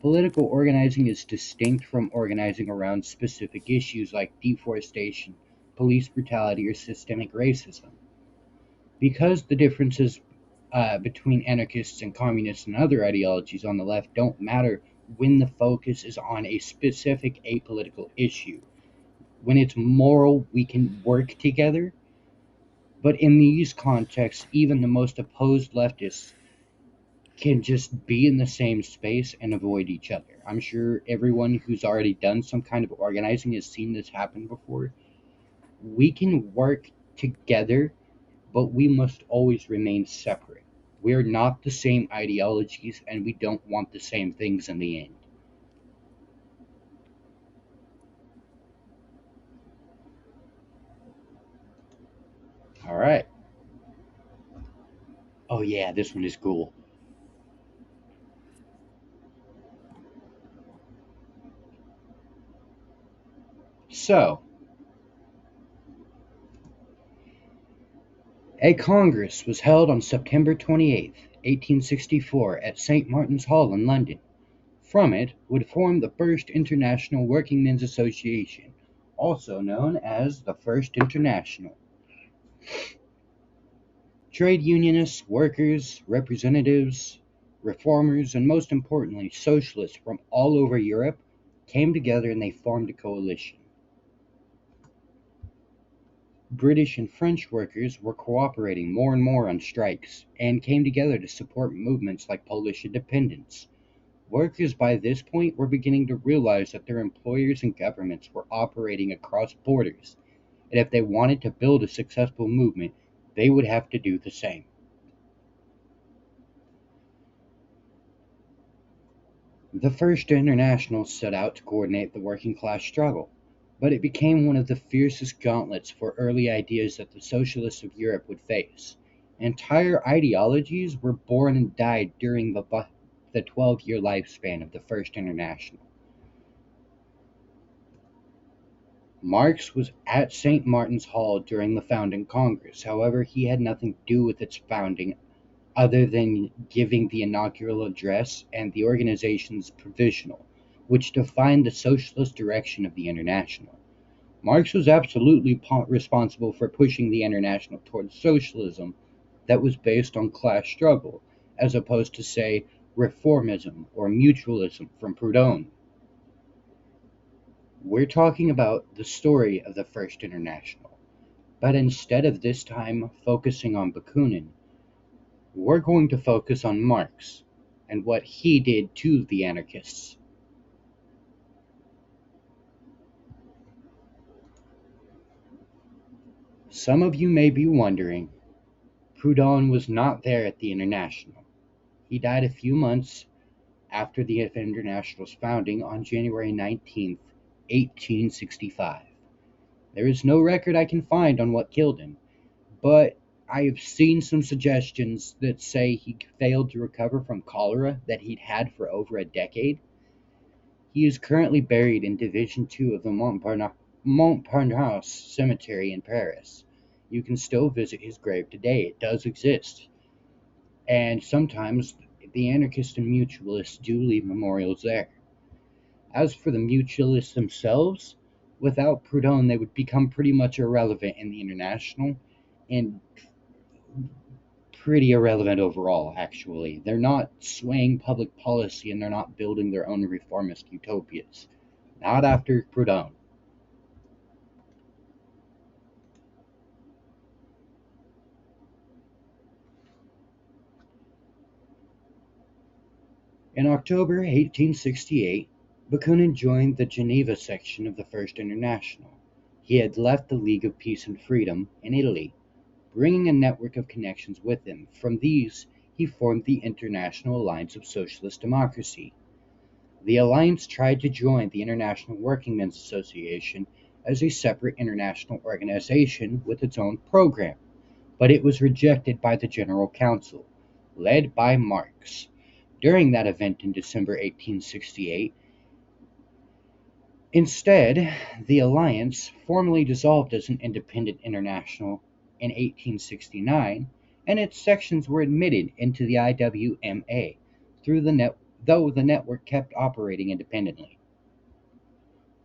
Political organizing is distinct from organizing around specific issues like deforestation, police brutality, or systemic racism. Because the differences between anarchists and communists and other ideologies on the left don't matter when the focus is on a specific apolitical issue. When it's moral, we can work together. But in these contexts, even the most opposed leftists can just be in the same space and avoid each other. I'm sure everyone who's already done some kind of organizing has seen this happen before. We can work together, but we must always remain separate. We're not the same ideologies and we don't want the same things in the end. All right. Oh, yeah, this one is cool. So, a congress was held on September 28, 1864, at St. Martin's Hall in London. From it would form the First International Workingmen's Association, also known as the First International. Trade unionists, workers, representatives, reformers, and most importantly, socialists from all over Europe came together and they formed a coalition. British and French workers were cooperating more and more on strikes and came together to support movements like Polish independence. Workers by this point were beginning to realize that their employers and governments were operating across borders, and if they wanted to build a successful movement, they would have to do the same. The First International set out to coordinate the working class struggle, but it became one of the fiercest gauntlets for early ideas that the socialists of Europe would face. Entire ideologies were born and died during the 12-year lifespan of the First International. Marx was at St. Martin's Hall during the founding Congress. However, he had nothing to do with its founding other than giving the inaugural address and the organization's provisional, which defined the socialist direction of the International. Marx was absolutely responsible for pushing the International towards socialism that was based on class struggle, as opposed to, say, reformism or mutualism from Proudhon. We're talking about the story of the First International, but instead of this time focusing on Bakunin, we're going to focus on Marx and what he did to the anarchists. Some of you may be wondering, Proudhon was not there at the International. He died a few months after the International's founding on January 19th, 1865. There is no record I can find on what killed him, but I have seen some suggestions that say he failed to recover from cholera that he'd had for over a decade. He is currently buried in Division II of the Montparnasse Cemetery in Paris. You can still visit his grave today. It does exist. And sometimes the anarchists and mutualists do leave memorials there. As for the mutualists themselves, without Proudhon, they would become pretty much irrelevant in the international and pretty irrelevant overall, actually. They're not swaying public policy and they're not building their own reformist utopias. Not after Proudhon. In October 1868, Bakunin joined the Geneva section of the First International. He had left the League of Peace and Freedom in Italy, bringing a network of connections with him. From these, he formed the International Alliance of Socialist Democracy. The alliance tried to join the International Workingmen's Association as a separate international organization with its own program, but it was rejected by the General Council, led by Marx. During that event in December 1868, instead, the alliance formally dissolved as an independent international in 1869, and its sections were admitted into the IWMA though the network kept operating independently.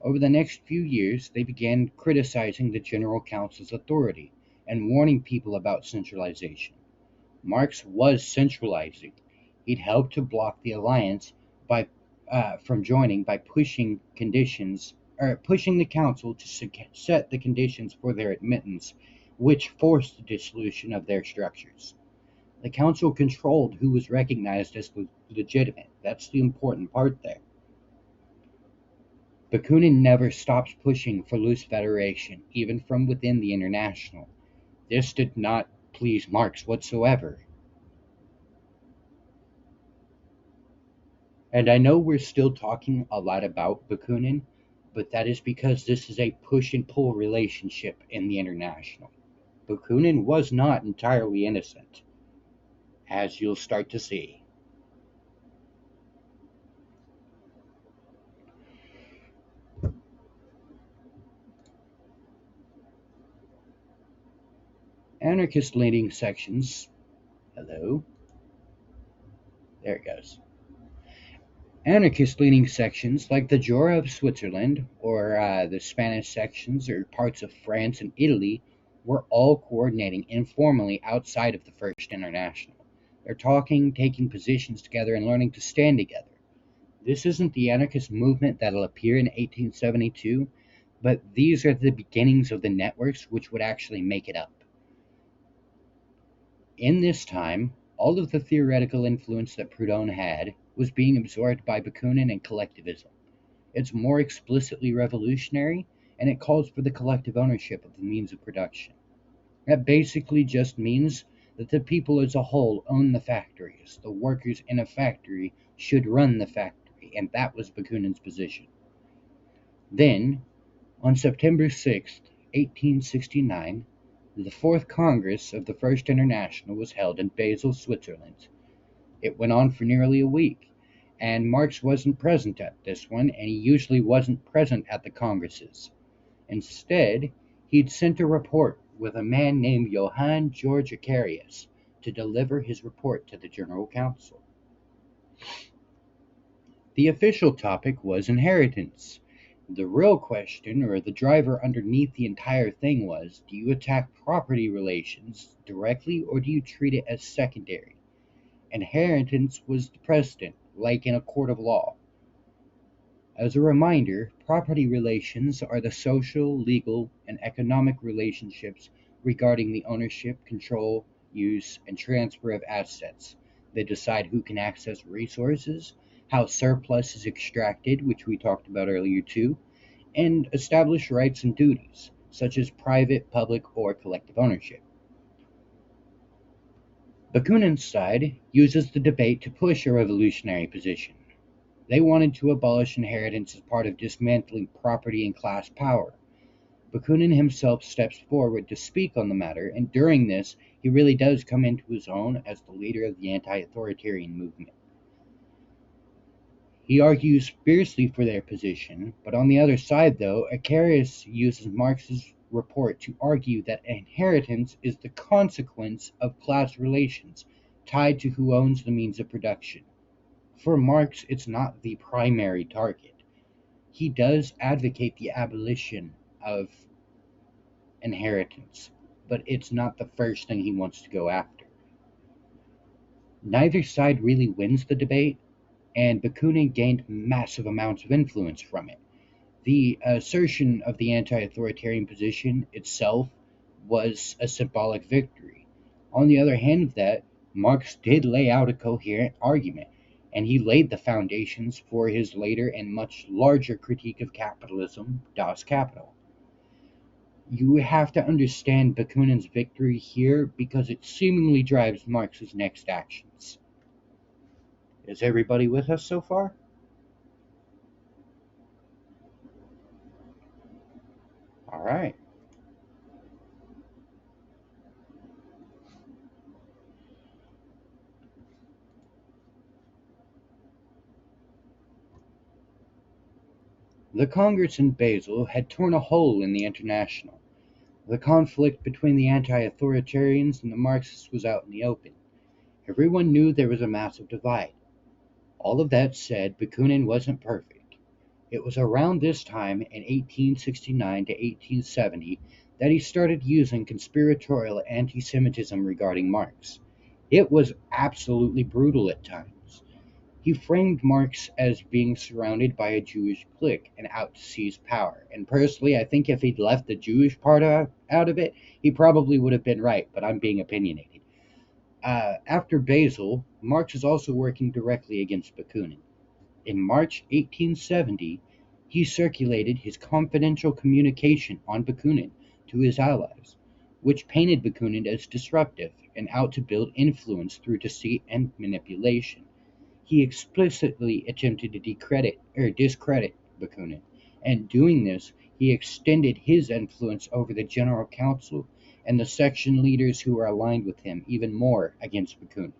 Over the next few years, they began criticizing the General Council's authority and warning people about centralization. Marx was centralizing. He'd helped to block the alliance by from joining by pushing the council to set the conditions for their admittance, which forced the dissolution of their structures. The council controlled who was recognized as legitimate. That's the important part there. Bakunin never stopped pushing for loose federation, even from within the International. This did not please Marx whatsoever. And I know we're still talking a lot about Bakunin, but that is because this is a push and pull relationship in the International. Bakunin was not entirely innocent, as you'll start to see. Anarchist leaning sections. Hello? There it goes. Anarchist leaning sections like the Jura of Switzerland or the Spanish sections or parts of France and Italy were all coordinating informally outside of the First International. They're talking, taking positions together, and learning to stand together. This isn't the anarchist movement that'll appear in 1872, but these are the beginnings of the networks which would actually make it up. In this time, all of the theoretical influence that Proudhon had was being absorbed by Bakunin and collectivism. It's more explicitly revolutionary, and it calls for the collective ownership of the means of production. That basically just means that the people as a whole own the factories. The workers in a factory should run the factory, and that was Bakunin's position. Then, on September 6, 1869, the Fourth Congress of the First International was held in Basel, Switzerland. It went on for nearly a week, and Marx wasn't present at this one, and he usually wasn't present at the congresses. Instead, he'd sent a report with a man named Johann Georg Icarius to deliver his report to the General Council. The official topic was inheritance. The real question, or the driver underneath the entire thing, was, do you attack property relations directly or do you treat it as secondary? Inheritance was the precedent, like in a court of law. As a reminder, property relations are the social, legal, and economic relationships regarding the ownership, control, use, and transfer of assets. They decide who can access resources, how surplus is extracted, which we talked about earlier too, and establish rights and duties, such as private, public, or collective ownership. Bakunin's side uses the debate to push a revolutionary position. They wanted to abolish inheritance as part of dismantling property and class power. Bakunin himself steps forward to speak on the matter, and during this, he really does come into his own as the leader of the anti-authoritarian movement. He argues fiercely for their position, but on the other side, though, Icarius uses Marx's report to argue that inheritance is the consequence of class relations tied to who owns the means of production. For Marx, it's not the primary target. He does advocate the abolition of inheritance, but it's not the first thing he wants to go after. Neither side really wins the debate, and Bakunin gained massive amounts of influence from it. The assertion of the anti authoritarian position itself was a symbolic victory. On the other hand of that, Marx did lay out a coherent argument, and he laid the foundations for his later and much larger critique of capitalism, Das Kapital. You have to understand Bakunin's victory here because it seemingly drives Marx's next actions. Is everybody with us so far? All right. The Congress in Basel had torn a hole in the International. The conflict between the anti-authoritarians and the Marxists was out in the open. Everyone knew there was a massive divide. All of that said, Bakunin wasn't perfect. It was around this time, in 1869 to 1870, that he started using conspiratorial anti-Semitism regarding Marx. It was absolutely brutal at times. He framed Marx as being surrounded by a Jewish clique and out to seize power. And personally, I think if he'd left the Jewish part out of it, he probably would have been right, but I'm being opinionated. After Basel, Marx is also working directly against Bakunin. In March 1870, he circulated his confidential communication on Bakunin to his allies, which painted Bakunin as disruptive and out to build influence through deceit and manipulation. He explicitly attempted to discredit Bakunin, and doing this, he extended his influence over the General Council and the section leaders who were aligned with him even more against Bakunin.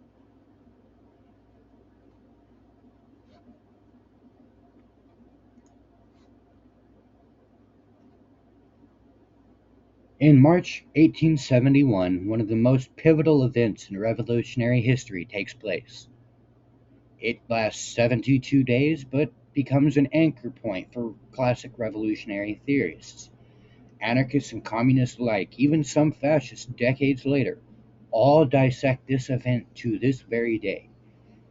In March 1871, one of the most pivotal events in revolutionary history takes place. It lasts 72 days, but becomes an anchor point for classic revolutionary theorists. Anarchists and communists alike, even some fascists decades later, all dissect this event to this very day.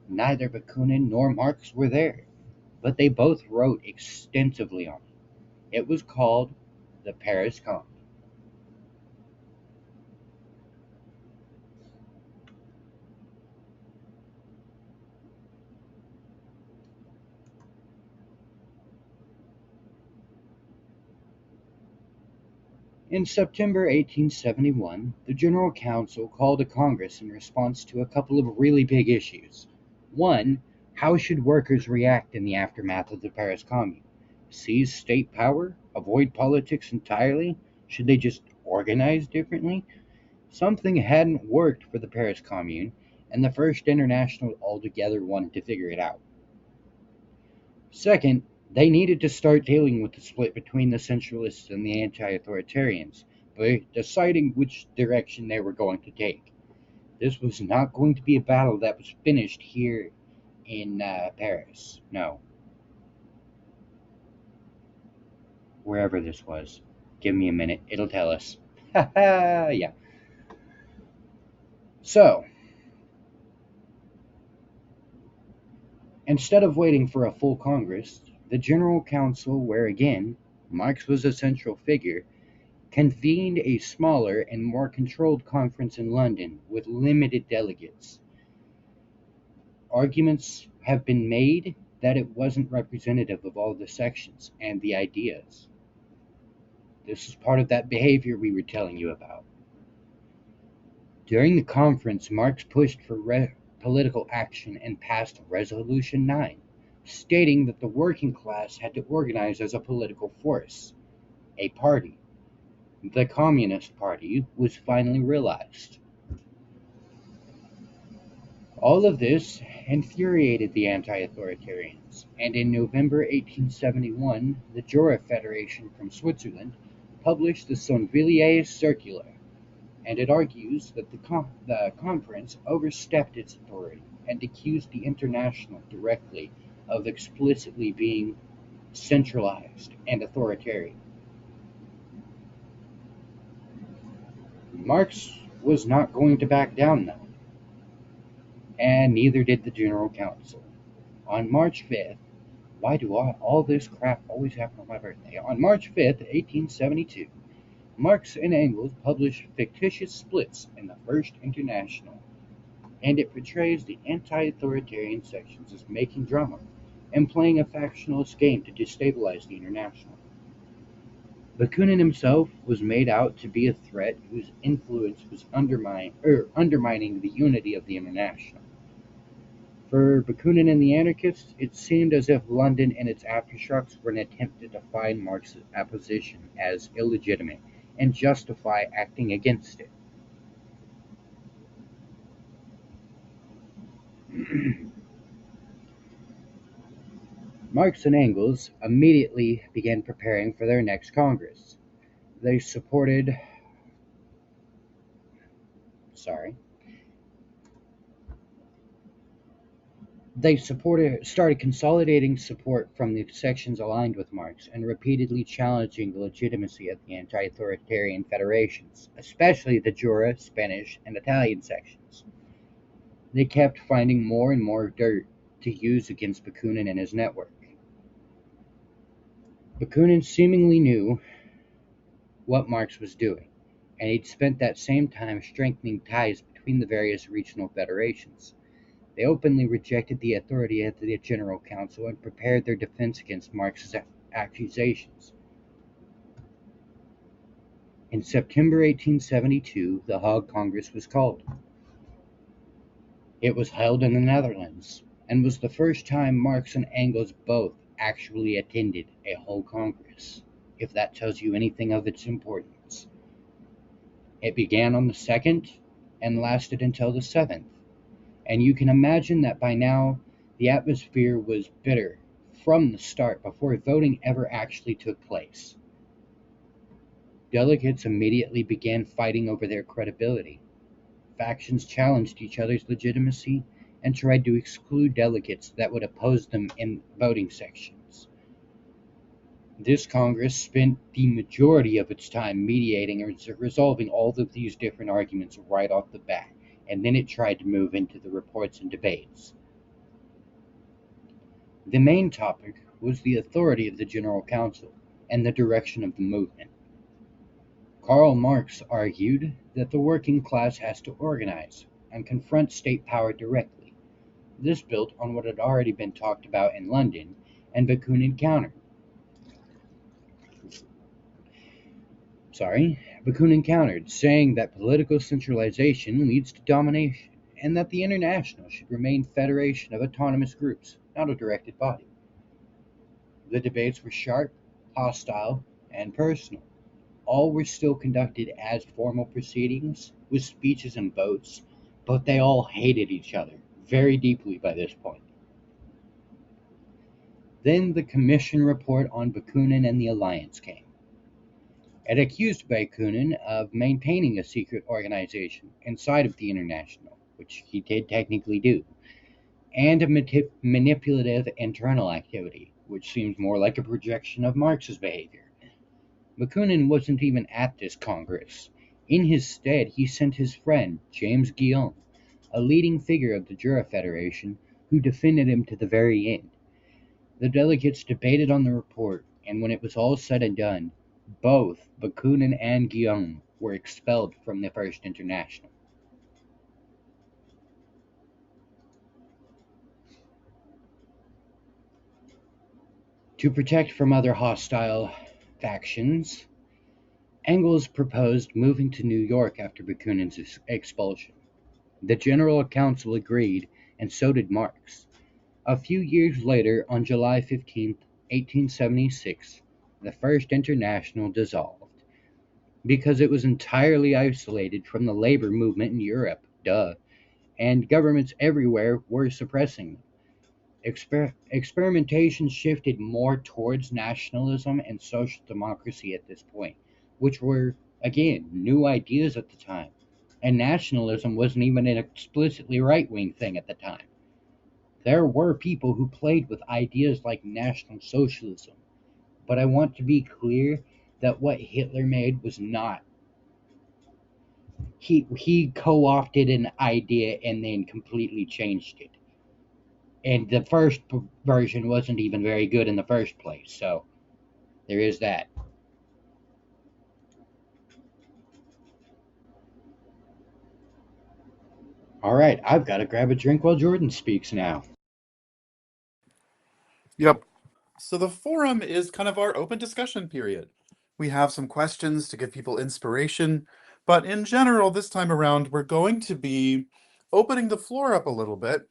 Neither Bakunin nor Marx were there, but they both wrote extensively on it. It was called the Paris Commune. In September 1871, the General Council called a Congress in response to a couple of really big issues. One, how should workers react in the aftermath of the Paris Commune? Seize state power? Avoid politics entirely? Should they just organize differently? Something hadn't worked for the Paris Commune, and the First International altogether wanted to figure it out. Second, they needed to start dealing with the split between the centralists and the anti authoritarians, by deciding which direction they were going to take. This was not going to be a battle that was finished here in Paris. No, wherever this was. Give me a minute, it'll tell us. Yeah. So, instead of waiting for a full Congress, the General Council, where again Marx was a central figure, convened a smaller and more controlled conference in London with limited delegates. Arguments have been made that it wasn't representative of all the sections and the ideas. This is part of that behavior we were telling you about. During the conference, Marx pushed for political action and passed Resolution 9, stating that the working class had to organize as a political force, a party. The Communist Party was finally realized. All of this infuriated the anti-authoritarians, and in November 1871, the Jura Federation from Switzerland published the Sonvilliers Circular, and it argues that the conference overstepped its authority and accused the International directly of explicitly being centralized and authoritarian. Marx was not going to back down, though, and neither did the General Council. On March 5th, why do all this crap always happen on my birthday? On March 5th, 1872, Marx and Engels published fictitious splits in the First International, and it portrays the anti-authoritarian sections as making drama and playing a factionalist game to destabilize the International. Bakunin himself was made out to be a threat whose influence was undermining the unity of the International. For Bakunin and the Anarchists, it seemed as if London and its aftershocks were an attempt to define Marx's opposition as illegitimate and justify acting against it. Marx and Engels immediately began preparing for their next Congress. They supported started consolidating support from the sections aligned with Marx and repeatedly challenging the legitimacy of the anti-authoritarian federations, especially the Jura, Spanish, and Italian sections. They kept finding more and more dirt to use against Bakunin and his network. Bakunin seemingly knew what Marx was doing, and he'd spent that same time strengthening ties between the various regional federations. They openly rejected the authority of the General Council and prepared their defense against Marx's accusations. In September 1872, the Hague Congress was called. It was held in the Netherlands, and was the first time Marx and Engels both actually attended a whole Congress, if that tells you anything of its importance. It began on the 2nd and lasted until the 7th, and you can imagine that by now the atmosphere was bitter from the start before voting ever actually took place. Delegates immediately began fighting over their credibility. Factions challenged each other's legitimacy and tried to exclude delegates that would oppose them in voting sections. This Congress spent the majority of its time mediating or resolving all of these different arguments right off the bat, and then it tried to move into the reports and debates. The main topic was the authority of the General Council and the direction of the movement. Karl Marx argued that the working class has to organize and confront state power directly. This built on what had already been talked about in London, and Bakunin countered. Bakunin countered, saying that political centralization leads to domination, and that the International should remain a federation of autonomous groups, not a directed body. The debates were sharp, hostile, and personal. All were still conducted as formal proceedings, with speeches and votes, but they all hated each other very deeply by this point. Then the Commission report on Bakunin and the Alliance came. It accused Bakunin of maintaining a secret organization inside of the International, which he did technically do, and a manipulative internal activity, which seems more like a projection of Marx's behavior. Bakunin wasn't even at this Congress. In his stead, he sent his friend, James Guillaume, a leading figure of the Jura Federation, who defended him to the very end. The delegates debated on the report, and when it was all said and done, both Bakunin and Guillaume were expelled from the First International. To protect from other hostile factions, Engels proposed moving to New York after Bakunin's expulsion. The General Council agreed, and so did Marx. A few years later, on July 15, 1876, the First International dissolved, because it was entirely isolated from the labor movement in Europe, and governments everywhere were suppressing them. Experimentation shifted more towards nationalism and social democracy at this point, which were, again, new ideas at the time. And nationalism wasn't even an explicitly right wing thing at the time. There were people who played with ideas like National Socialism, but I want to be clear that what Hitler made was not. He co-opted an idea and then completely changed it. And the first version wasn't even very good in the first place, so there is that. All right, I've got to grab a drink while Jordan speaks now. Yep. So the forum is kind of our open discussion period. We have some questions to give people inspiration, but in general, this time around, we're going to be opening the floor up a little bit.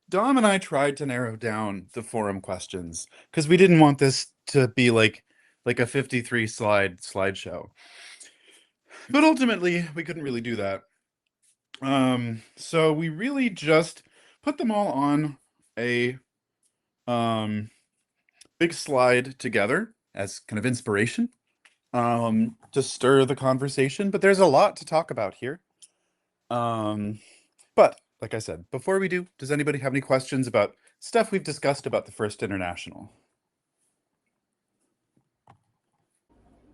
Dom and I tried to narrow down the forum questions because we didn't want this to be like a 53 slideshow. But ultimately, we couldn't really do that. So we really just put them all on a big slide together as kind of inspiration to stir the conversation. But there's a lot to talk about here. But like I said, before we do, does anybody have any questions about stuff we've discussed about the First International?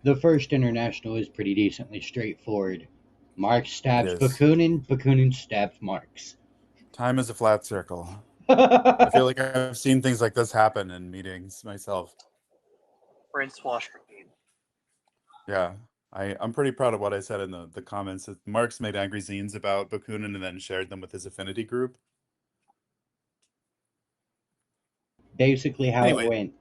The First International is pretty decently straightforward. Marx It stabs is. Bakunin, Bakunin stabs Marx. Time is a flat circle. I feel like I've seen things like this happen in meetings myself. We're in Swashbuckle. Yeah. I'm pretty proud of what I said in the comments. Marx made angry zines about Bakunin and then shared them with his affinity group. Basically, how it Anyway, went.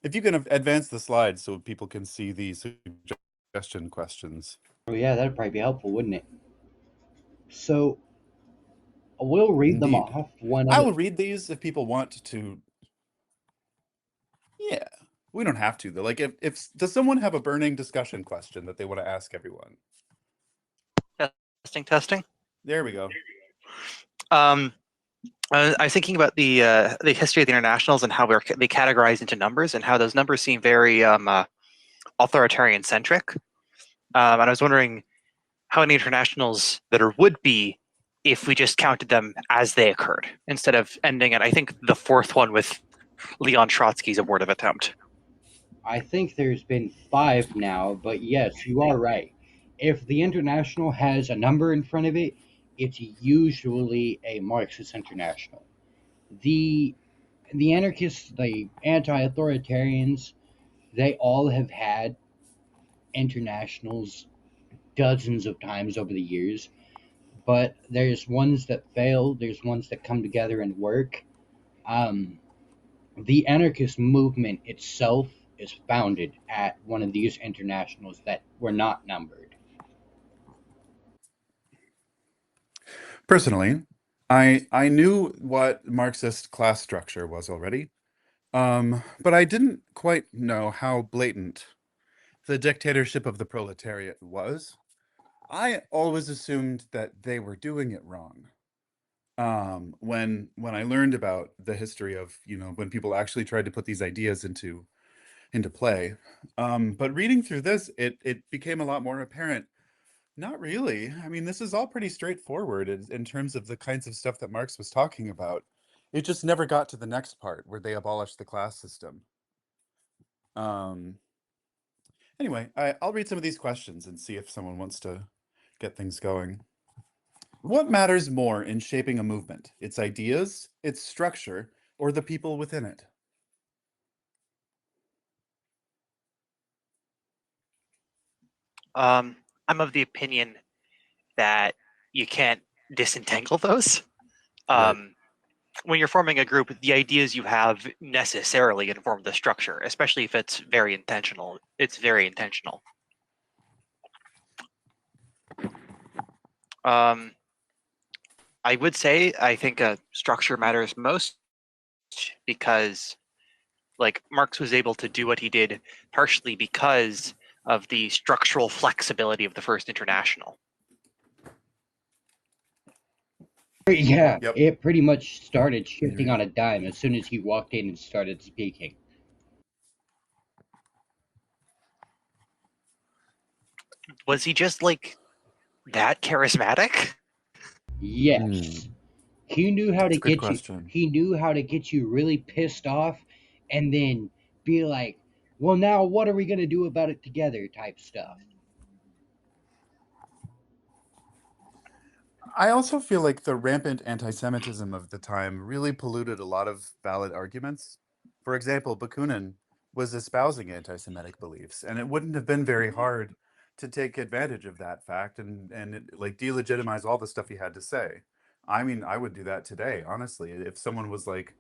if you can advance the slides so people can see the suggestion questions. Oh, yeah, that'd probably be helpful, wouldn't it? So, we'll read them Indeed. off one I at a will read these if people want to. Yeah, we don't have to though. Like, if does someone have a burning discussion question that they want to ask everyone? Testing. There we go. Um, I was thinking about the history of the internationals and how they categorize into numbers and how those numbers seem very authoritarian centric. And I was wondering how many internationals there would be if we just counted them as they occurred instead of ending at, I think, the fourth one with Leon Trotsky's abortive attempt. I think there's been 5 now, but yes, you are right. If the International has a number in front of it, it's usually a Marxist International. The the anarchists, the anti-authoritarians, they all have had internationals dozens of times over the years, but there's ones that fail, there's ones that come together and work. Um, the anarchist movement itself is founded at one of these internationals that were not numbered. Personally, I knew what Marxist class structure was already, but I didn't quite know how blatant the dictatorship of the proletariat was. I always assumed that they were doing it wrong. When I learned about the history of, when people actually tried to put these ideas into play. But reading through this, it became a lot more apparent. Not really. I mean, this is all pretty straightforward in terms of the kinds of stuff that Marx was talking about. It just never got to the next part where they abolished the class system. Um, anyway, I'll read some of these questions and see if someone wants to get things going. What matters more in shaping a movement? Its ideas, its structure, or the people within it? I'm of the opinion that you can't disentangle those. Right. When you're forming a group, the ideas you have necessarily inform the structure, especially if it's very intentional. It's very intentional. Um, I would say I think structure matters most because, like, Marx was able to do what he did partially because of the structural flexibility of the First International. Yeah, Yep. it pretty much started shifting You're- on a dime as soon as he walked in and started speaking. Was he just like that charismatic? Yes. He knew how That's to a good get you question. he knew how to get you really pissed off and then be like, "Well, now what are we going to do about it together?" type stuff. I also feel like the rampant anti-Semitism of the time really polluted a lot of valid arguments. For example, Bakunin was espousing anti-Semitic beliefs, and it wouldn't have been very hard to take advantage of that fact and like delegitimize all the stuff he had to say. I mean, I would do that today, honestly. If someone was like,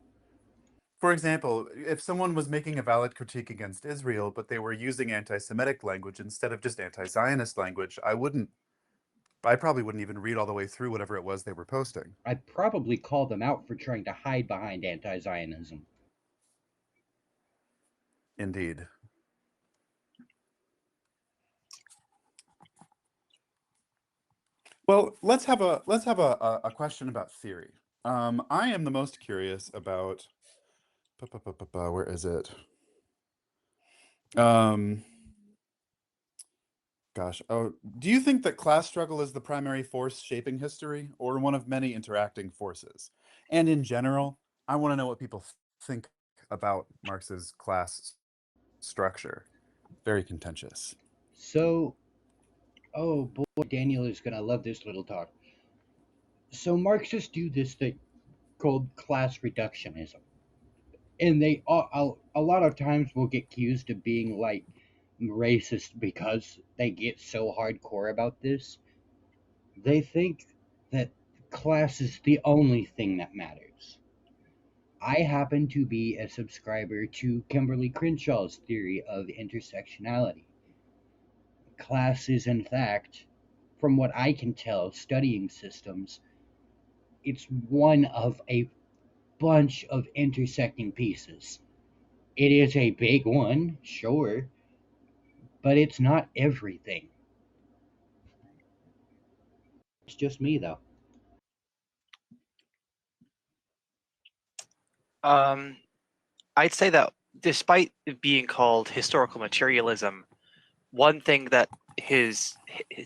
for example, if someone was making a valid critique against Israel, but they were using anti-Semitic language instead of just anti-Zionist language, I probably wouldn't even read all the way through whatever it was they were posting. I'd probably call them out for trying to hide behind anti-Zionism. Indeed. Well, let's have a question about theory. I am the most curious about where is it? Um, Gosh, oh, do you think that class struggle is the primary force shaping history, or one of many interacting forces? And in general, I want to know what people think about Marx's class structure. Very contentious. So, oh boy, Daniel is going to love this little talk. So Marxists do this thing called class reductionism. And they a lot of times will get accused of being like racist because they get so hardcore about this. They think that class is the only thing that matters. I happen to be a subscriber to Kimberly Crenshaw's theory of intersectionality. Class is, in fact, from what I can tell, studying systems, it's one of a bunch of intersecting pieces. It is a big one, sure, but it's not everything. It's just me, though. Um, I'd say that despite it being called historical materialism, one thing that his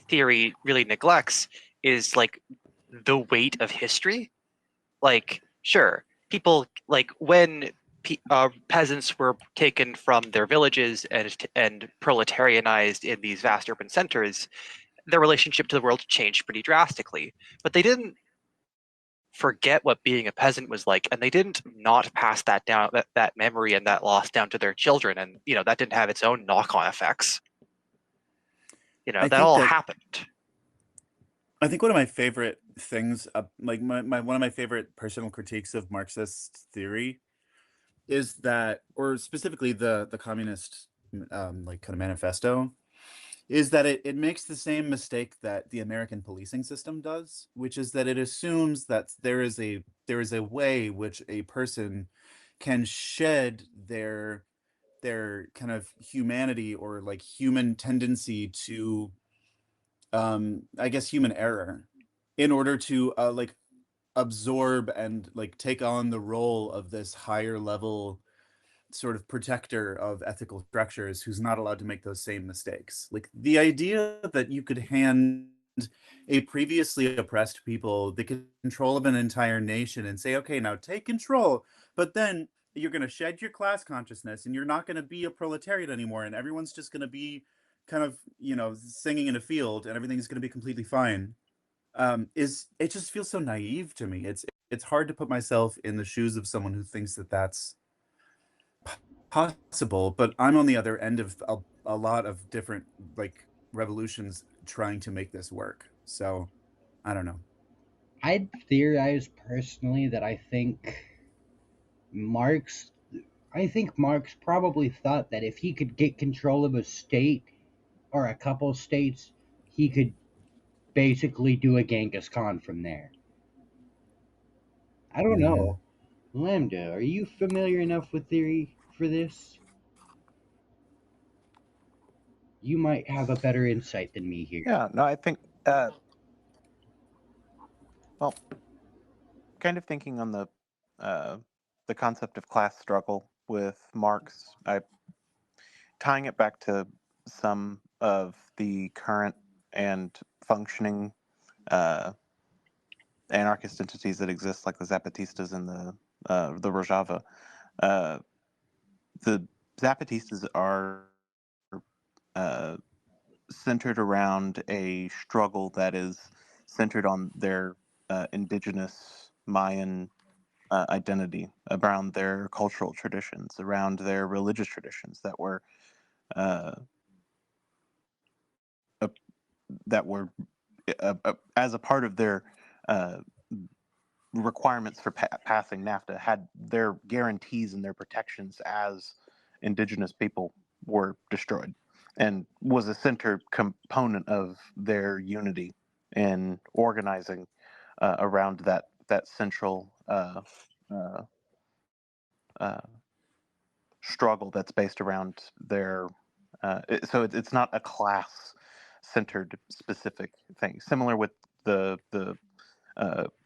theory really neglects is like the weight of history. Like, sure, people like when peasants were taken from their villages and proletarianized in these vast urban centers, their relationship to the world changed pretty drastically. But they didn't forget what being a peasant was like, and they didn't not pass that down, that memory and that loss down to their children, and that didn't have its own knock-on effects. I That think all that happened. I think one of my favorite things, like my one of my favorite personal critiques of Marxist theory is that, or specifically the communist like kind of manifesto, is that it makes the same mistake that the American policing system does, which is that it assumes that there is a way which a person can shed their kind of humanity or like human tendency to I guess human error in order to like absorb and like take on the role of this higher level sort of protector of ethical structures who's not allowed to make those same mistakes. Like the idea that you could hand a previously oppressed people the control of an entire nation and say, okay, now take control, but then you're going to shed your class consciousness and you're not going to be a proletariat anymore, and everyone's just going to be kind of, singing in a field and everything's going to be completely fine. Is it just feels so naive to me. It's hard to put myself in the shoes of someone who thinks that that's possible, but I'm on the other end of a lot of different like revolutions trying to make this work. So I don't know. I'd theorize personally that Marx I think Marx probably thought that if he could get control of a state or a couple states, he could basically do a Genghis Khan from there. I don't Hmm. know. Lambda, are you familiar enough with theory for this? You might have a better insight than me here. Yeah, no, I think, well, kind of thinking on the concept of class struggle with Marx, tying it back to some of the current and functioning anarchist entities that exist, like the Zapatistas and the Rojava. The Zapatistas are uh, centered around a struggle that is centered on their indigenous Mayan identity, around their cultural traditions, around their religious traditions that were uh, uh, as a part of their uh, requirements for passing NAFTA, had their guarantees and their protections as indigenous people were destroyed, and was a center component of their unity in organizing around that central uh, uh, struggle that's based around their. It's not a class centered specific thing. Similar with the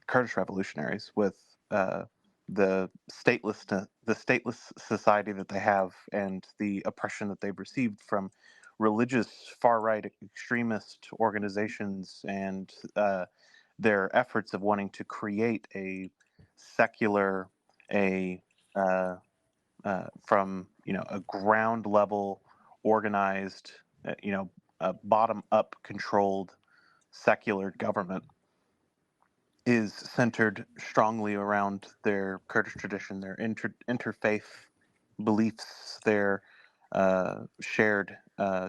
Kurdish revolutionaries, with the stateless society that they have, and the oppression that they've received from religious far right extremist organizations, and their efforts of wanting to create a secular, a from a ground level organized, a bottom up controlled secular government, is centered strongly around their Kurdish tradition, their interfaith beliefs, their shared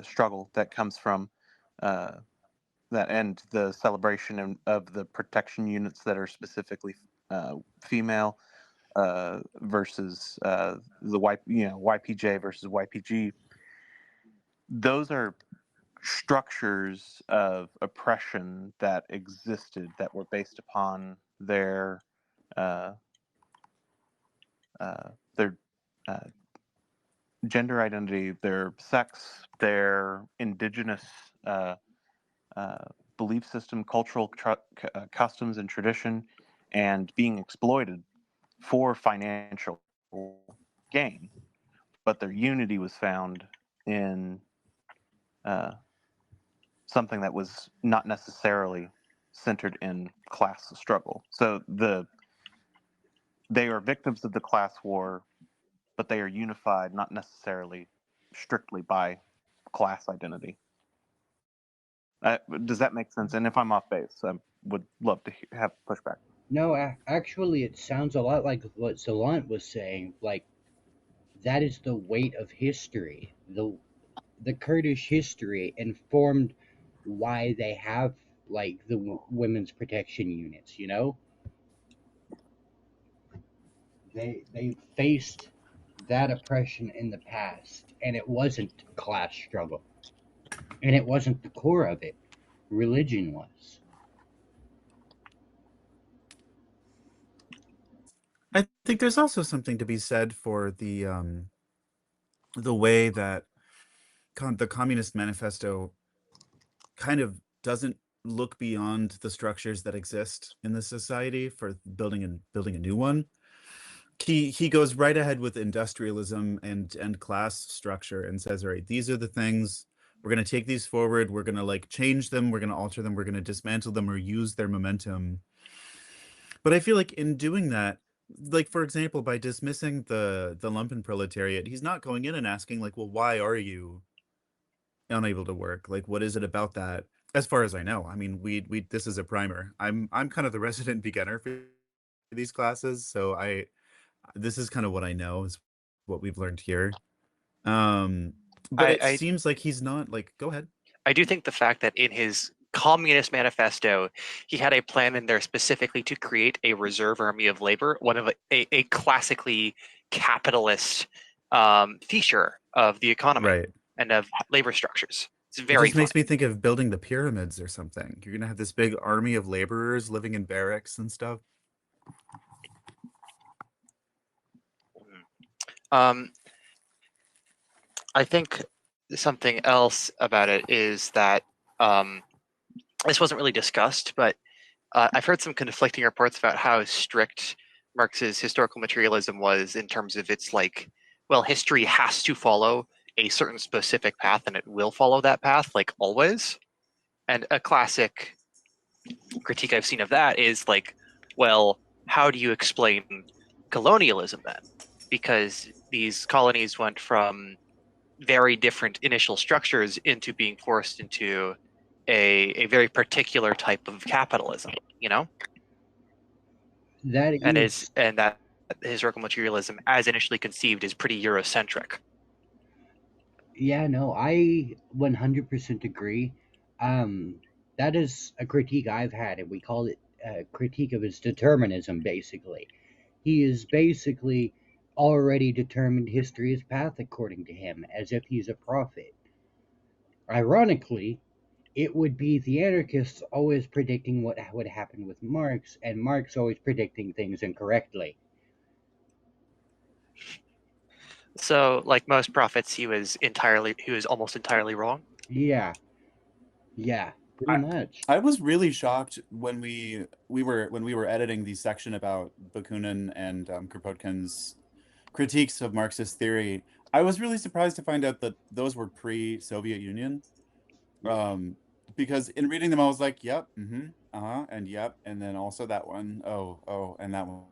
struggle that comes from uh, that, and the celebration of the protection units that are specifically female versus YPJ versus YPG. Those are structures of oppression that existed, that were based upon uh, their uh, gender identity, their sex, their indigenous uh, uh, belief system, cultural customs and tradition, and being exploited for financial gain. But their unity was found in uh, something that was not necessarily centered in class struggle. So they are victims of the class war, but they are unified not necessarily strictly by class identity. Does that make sense? And if I'm off base, I would love to have pushback. No, actually, it sounds a lot like what Salant was saying. Like, that is the weight of history. The Kurdish history informed why they have like the women's protection units. They faced that oppression in the past, and it wasn't class struggle, and it wasn't the core of it. Religion was. I think there's also something to be said for the way that the Communist Manifesto kind of doesn't look beyond the structures that exist in the society for building a new one. He goes right ahead with industrialism and class structure and says, all right, these are the things, we're going to take these forward, we're going to like change them, we're going to alter them, we're going to dismantle them or use their momentum. But I feel like in doing that, like for example, by dismissing the lumpen proletariat, he's not going in and asking like, well, why are you unable to work? Like, what is it about that? As far as I know, I mean, we this is a primer. I'm kind of the resident beginner for these classes, so this is kind of what I know, is what we've learned here. But it I seems like he's not like, go ahead. I do think the fact that in his Communist Manifesto, he had a plan in there specifically to create a reserve army of labor, one of a classically capitalist feature of the economy Right. and of labor structures. It's It very just funny. makes me think of building the pyramids or something. You're gonna have this big army of laborers living in barracks and stuff. Um, I think something else about it is that this wasn't really discussed, but I've heard some conflicting reports about how strict Marx's historical materialism was in terms of its like, well, history has to follow a certain specific path and it will follow that path, like always. And a classic critique I've seen of that is like, well, how do you explain colonialism then? Because these colonies went from very different initial structures into being forced into a very particular type of capitalism, you know? That is, And that historical materialism, as initially conceived, is pretty Eurocentric. yeah, no, I 100% agree. Um, that is a critique I've had, and we call it a critique of his determinism, basically. He is basically already determined history's path according to him, as if he's a prophet. Ironically, it would be the anarchists always predicting what would happen with Marx, and Marx always predicting things incorrectly. So, like most prophets, he was almost entirely wrong. Yeah, yeah, pretty I much. I was really shocked when we were editing the section about Bakunin and Kropotkin's critiques of Marxist theory. I was really surprised to find out that those were pre-Soviet Union. Um, because in reading them, I was like, "Yep, uh-huh, and yep, and then also that one. Oh, and that one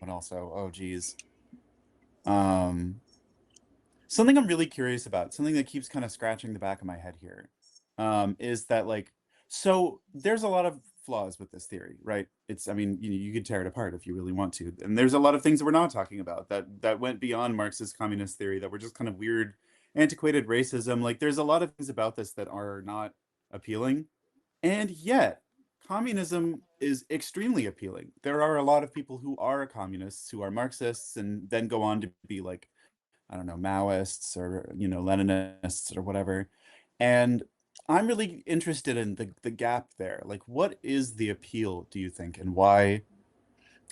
also. Oh, geez." Um, Something I'm really curious about, something that keeps kind of scratching the back of my head here, is that like, so there's a lot of flaws with this theory, right? I mean, you could tear it apart if you really want to, and there's a lot of things that we're not talking about that went beyond Marxist communist theory that were just kind of weird, antiquated racism. Like, there's a lot of things about this that are not appealing, and yet communism is extremely appealing. There are a lot of people who are communists, who are Marxists, and then go on to be like, I don't know, Maoists or, Leninists or whatever. And I'm really interested in the gap there. Like, what is the appeal, do you think, and why?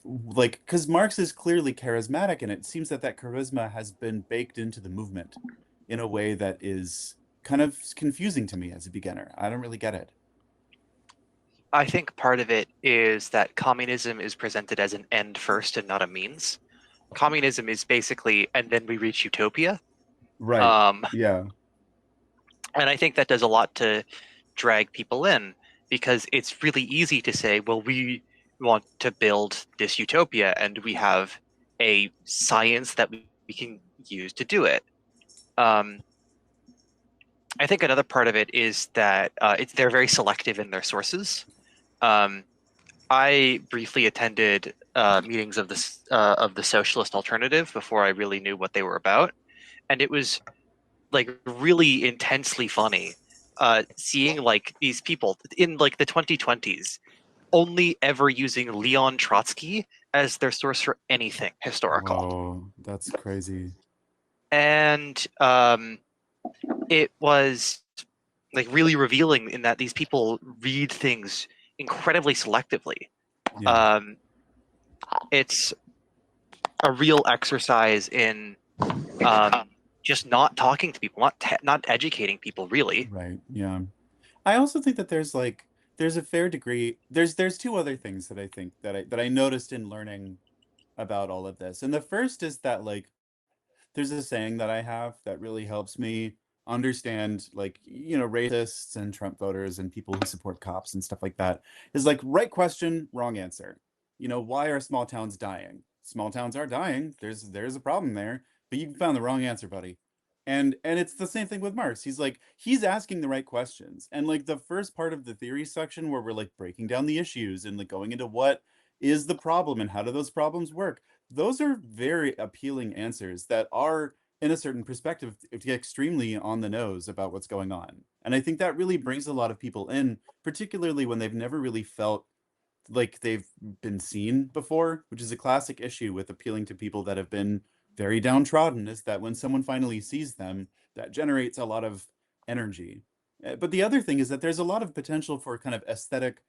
Like, because Marx is clearly charismatic, and it seems that that charisma has been baked into the movement in a way that is kind of confusing to me as a beginner. I don't really get it. I think part of it is that communism is presented as an end first and not a means. Communism is basically, and then we reach utopia. Right. Um, Yeah. and I think that does a lot to drag people in because it's really easy to say, well, we want to build this utopia and we have a science that we can use to do it. I think another part of it is that they're very selective in their sources. Um, I briefly attended meetings of the socialist alternative before I really knew what they were about, and it was like really intensely funny seeing like these people in like the 2020s only ever using Leon Trotsky as their source for anything historical, Whoa, that's crazy. and it was like really revealing in that these people read things incredibly selectively. Yeah. Um, it's a real exercise in just not talking to people, not educating people, really. Right. Yeah. I also think that there's a fair degree there's two other things that I think that I noticed in learning about all of this. And the first is that like there's a saying that I have that really helps me understand like, racists and Trump voters and people who support cops and stuff like that is like right question, wrong answer. Why are small towns dying? Small towns are dying. There's a problem there, but you found the wrong answer, buddy. And it's the same thing with Marx. He's asking the right questions. And like the first part of the theory section where we're like breaking down the issues and like going into what is the problem and how do those problems work, those are very appealing answers that are, in a certain perspective, extremely on the nose about what's going on. And I think that really brings a lot of people in, particularly when they've never really felt like they've been seen before, which is a classic issue with appealing to people that have been very downtrodden, is that when someone finally sees them, that generates a lot of energy. But the other thing is that there's a lot of potential for kind of aesthetic,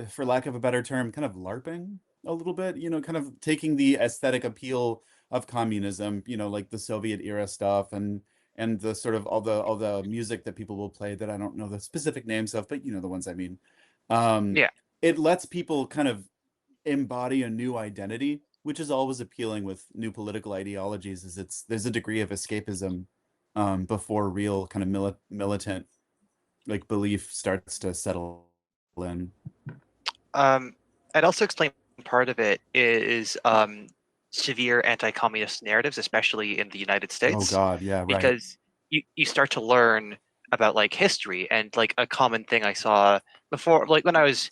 for lack of a better term, kind of LARPing a little bit, kind of taking the aesthetic appeal of communism, like the Soviet era stuff and the sort of all the music that people will play that I don't know the specific names of, but the ones I mean. Um, Yeah, it lets people kind of embody a new identity, which is always appealing with new political ideologies, is there's a degree of escapism before real kind of militant like belief starts to settle in. I'd also explain part of it is severe anti-communist narratives, especially in the United Oh States, God, yeah, right. because you start to learn about like history, and like a common thing I saw before, like when I was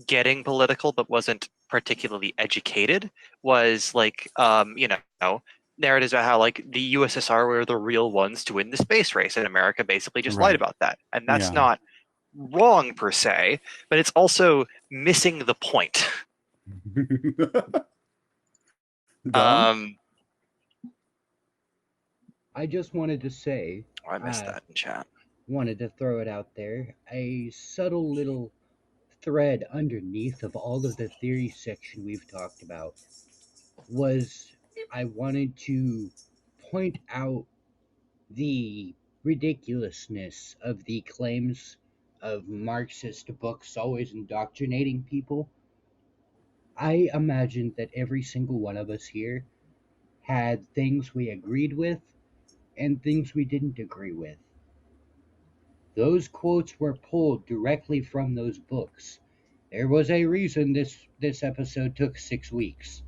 getting political but wasn't particularly educated, was like narratives about how like the USSR were the real ones to win the space race, and America basically just lied Right. about that, and that's Yeah. not wrong per se, but it's also missing the point. Dom? Um, I just wanted to say, I missed I that in chat. wanted to throw it out there, a subtle little thread underneath of all of the theory section we've talked about was I wanted to point out the ridiculousness of the claims of Marxist books always indoctrinating people. I imagined that every single one of us here had things we agreed with and things we didn't agree with. Those quotes were pulled directly from those books. There was a reason this episode took 6 weeks.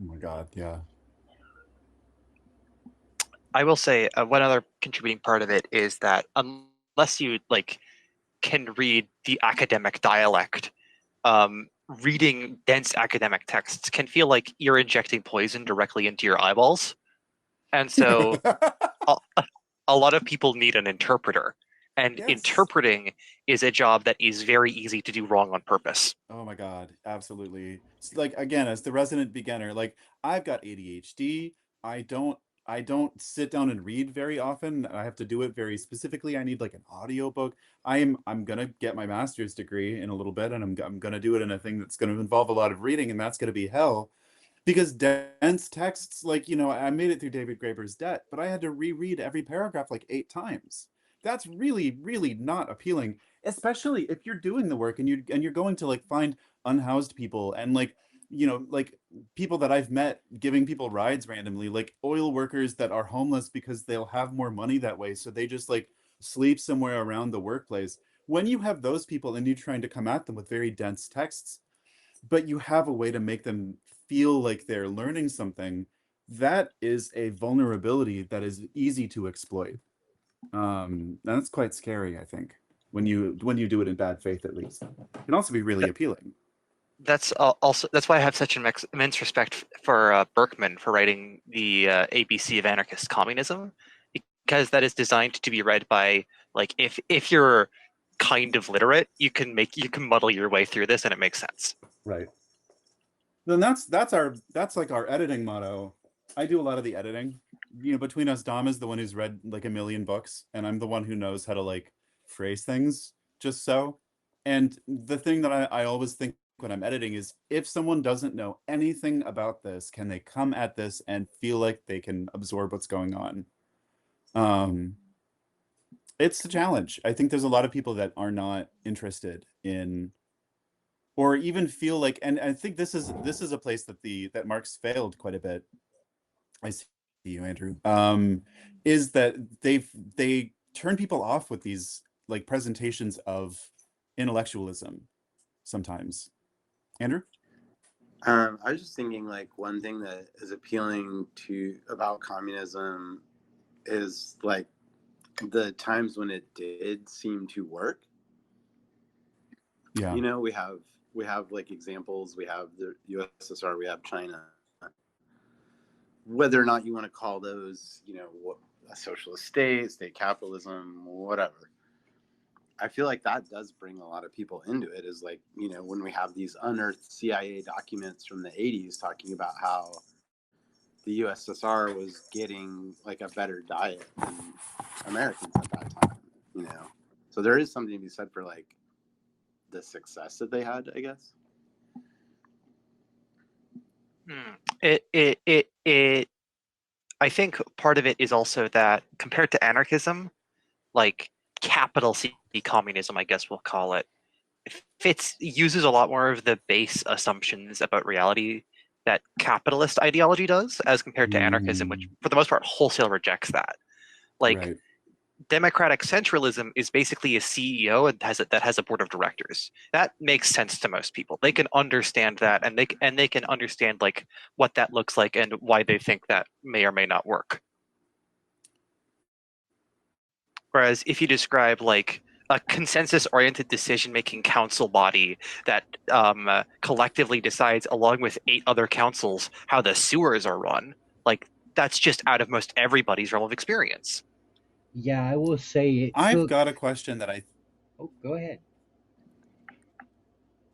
Oh my God, yeah. I will say one other contributing part of it is that unless you like can read the academic dialect, reading dense academic texts can feel like you're injecting poison directly into your eyeballs, and so a, a lot of people need an interpreter, and Yes. interpreting is a job that is very easy to do wrong on purpose. Oh my God, absolutely. Like again, as the resident beginner, like I've got ADHD. I don't I don't sit down and read very often. I have to do it very specifically. I need like an audiobook. I'm gonna get my master's degree in a little bit, and I'm gonna do it in a thing that's gonna involve a lot of reading, and that's gonna be hell. Because dense texts, like, I made it through David Graeber's Debt, but I had to reread every paragraph like 8 times. That's really, really not appealing, especially if you're doing the work and you're going to like find unhoused people and like people that I've met giving people rides randomly, like oil workers that are homeless because they'll have more money that way, so they just like sleep somewhere around the workplace. When you have those people and you're trying to come at them with very dense texts, but you have a way to make them feel like they're learning something, that is a vulnerability that is easy to exploit. That's quite scary, I think, when you do it in bad faith, at least. It can also be really appealing. That's also that's why I have such an immense respect for Berkman for writing the ABC of Anarchist Communism, because that is designed to be read by like if you're kind of literate, you can muddle your way through this and it makes sense. Right. Then that's like our editing motto. I do a lot of the editing. Between us, Dom is the one who's read like a million books, and I'm the one who knows how to like phrase things just so. And the thing that I always think when I'm editing is, if someone doesn't know anything about this, can they come at this and feel like they can absorb what's going on? Um, it's a challenge. I think there's a lot of people that are not interested in, or even feel like, and I think this is a place that Marx failed quite a bit. I see you, Andrew. Is that they turn people off with these like presentations of intellectualism sometimes. Andrew? I was just thinking, like, one thing that is appealing to about communism is like the times when it did seem to work. Yeah. We have like examples. We have the USSR. We have China. Whether or not you want to call those, a socialist state capitalism, whatever. I feel like that does bring a lot of people into it. Is like, when we have these unearthed CIA documents from the 80s talking about how the USSR was getting like a better diet than Americans at that time. So there is something to be said for like the success that they had, I guess. It I think part of it is also that compared to anarchism, like capital C communism, I guess we'll call it, uses a lot more of the base assumptions about reality that capitalist ideology does, as compared to anarchism, which Mm, for the most part wholesale rejects that. Like right. democratic centralism is basically a CEO and that has a board of directors. That makes sense to most people. They can understand that, and they can understand like what that looks like and why they think that may or may not work. Whereas if you describe like a consensus-oriented decision-making council body that collectively decides, along with 8 other councils, how the sewers are run, like that's just out of most everybody's realm of experience. Yeah, I will say it I've took. got a question that I Oh, go ahead.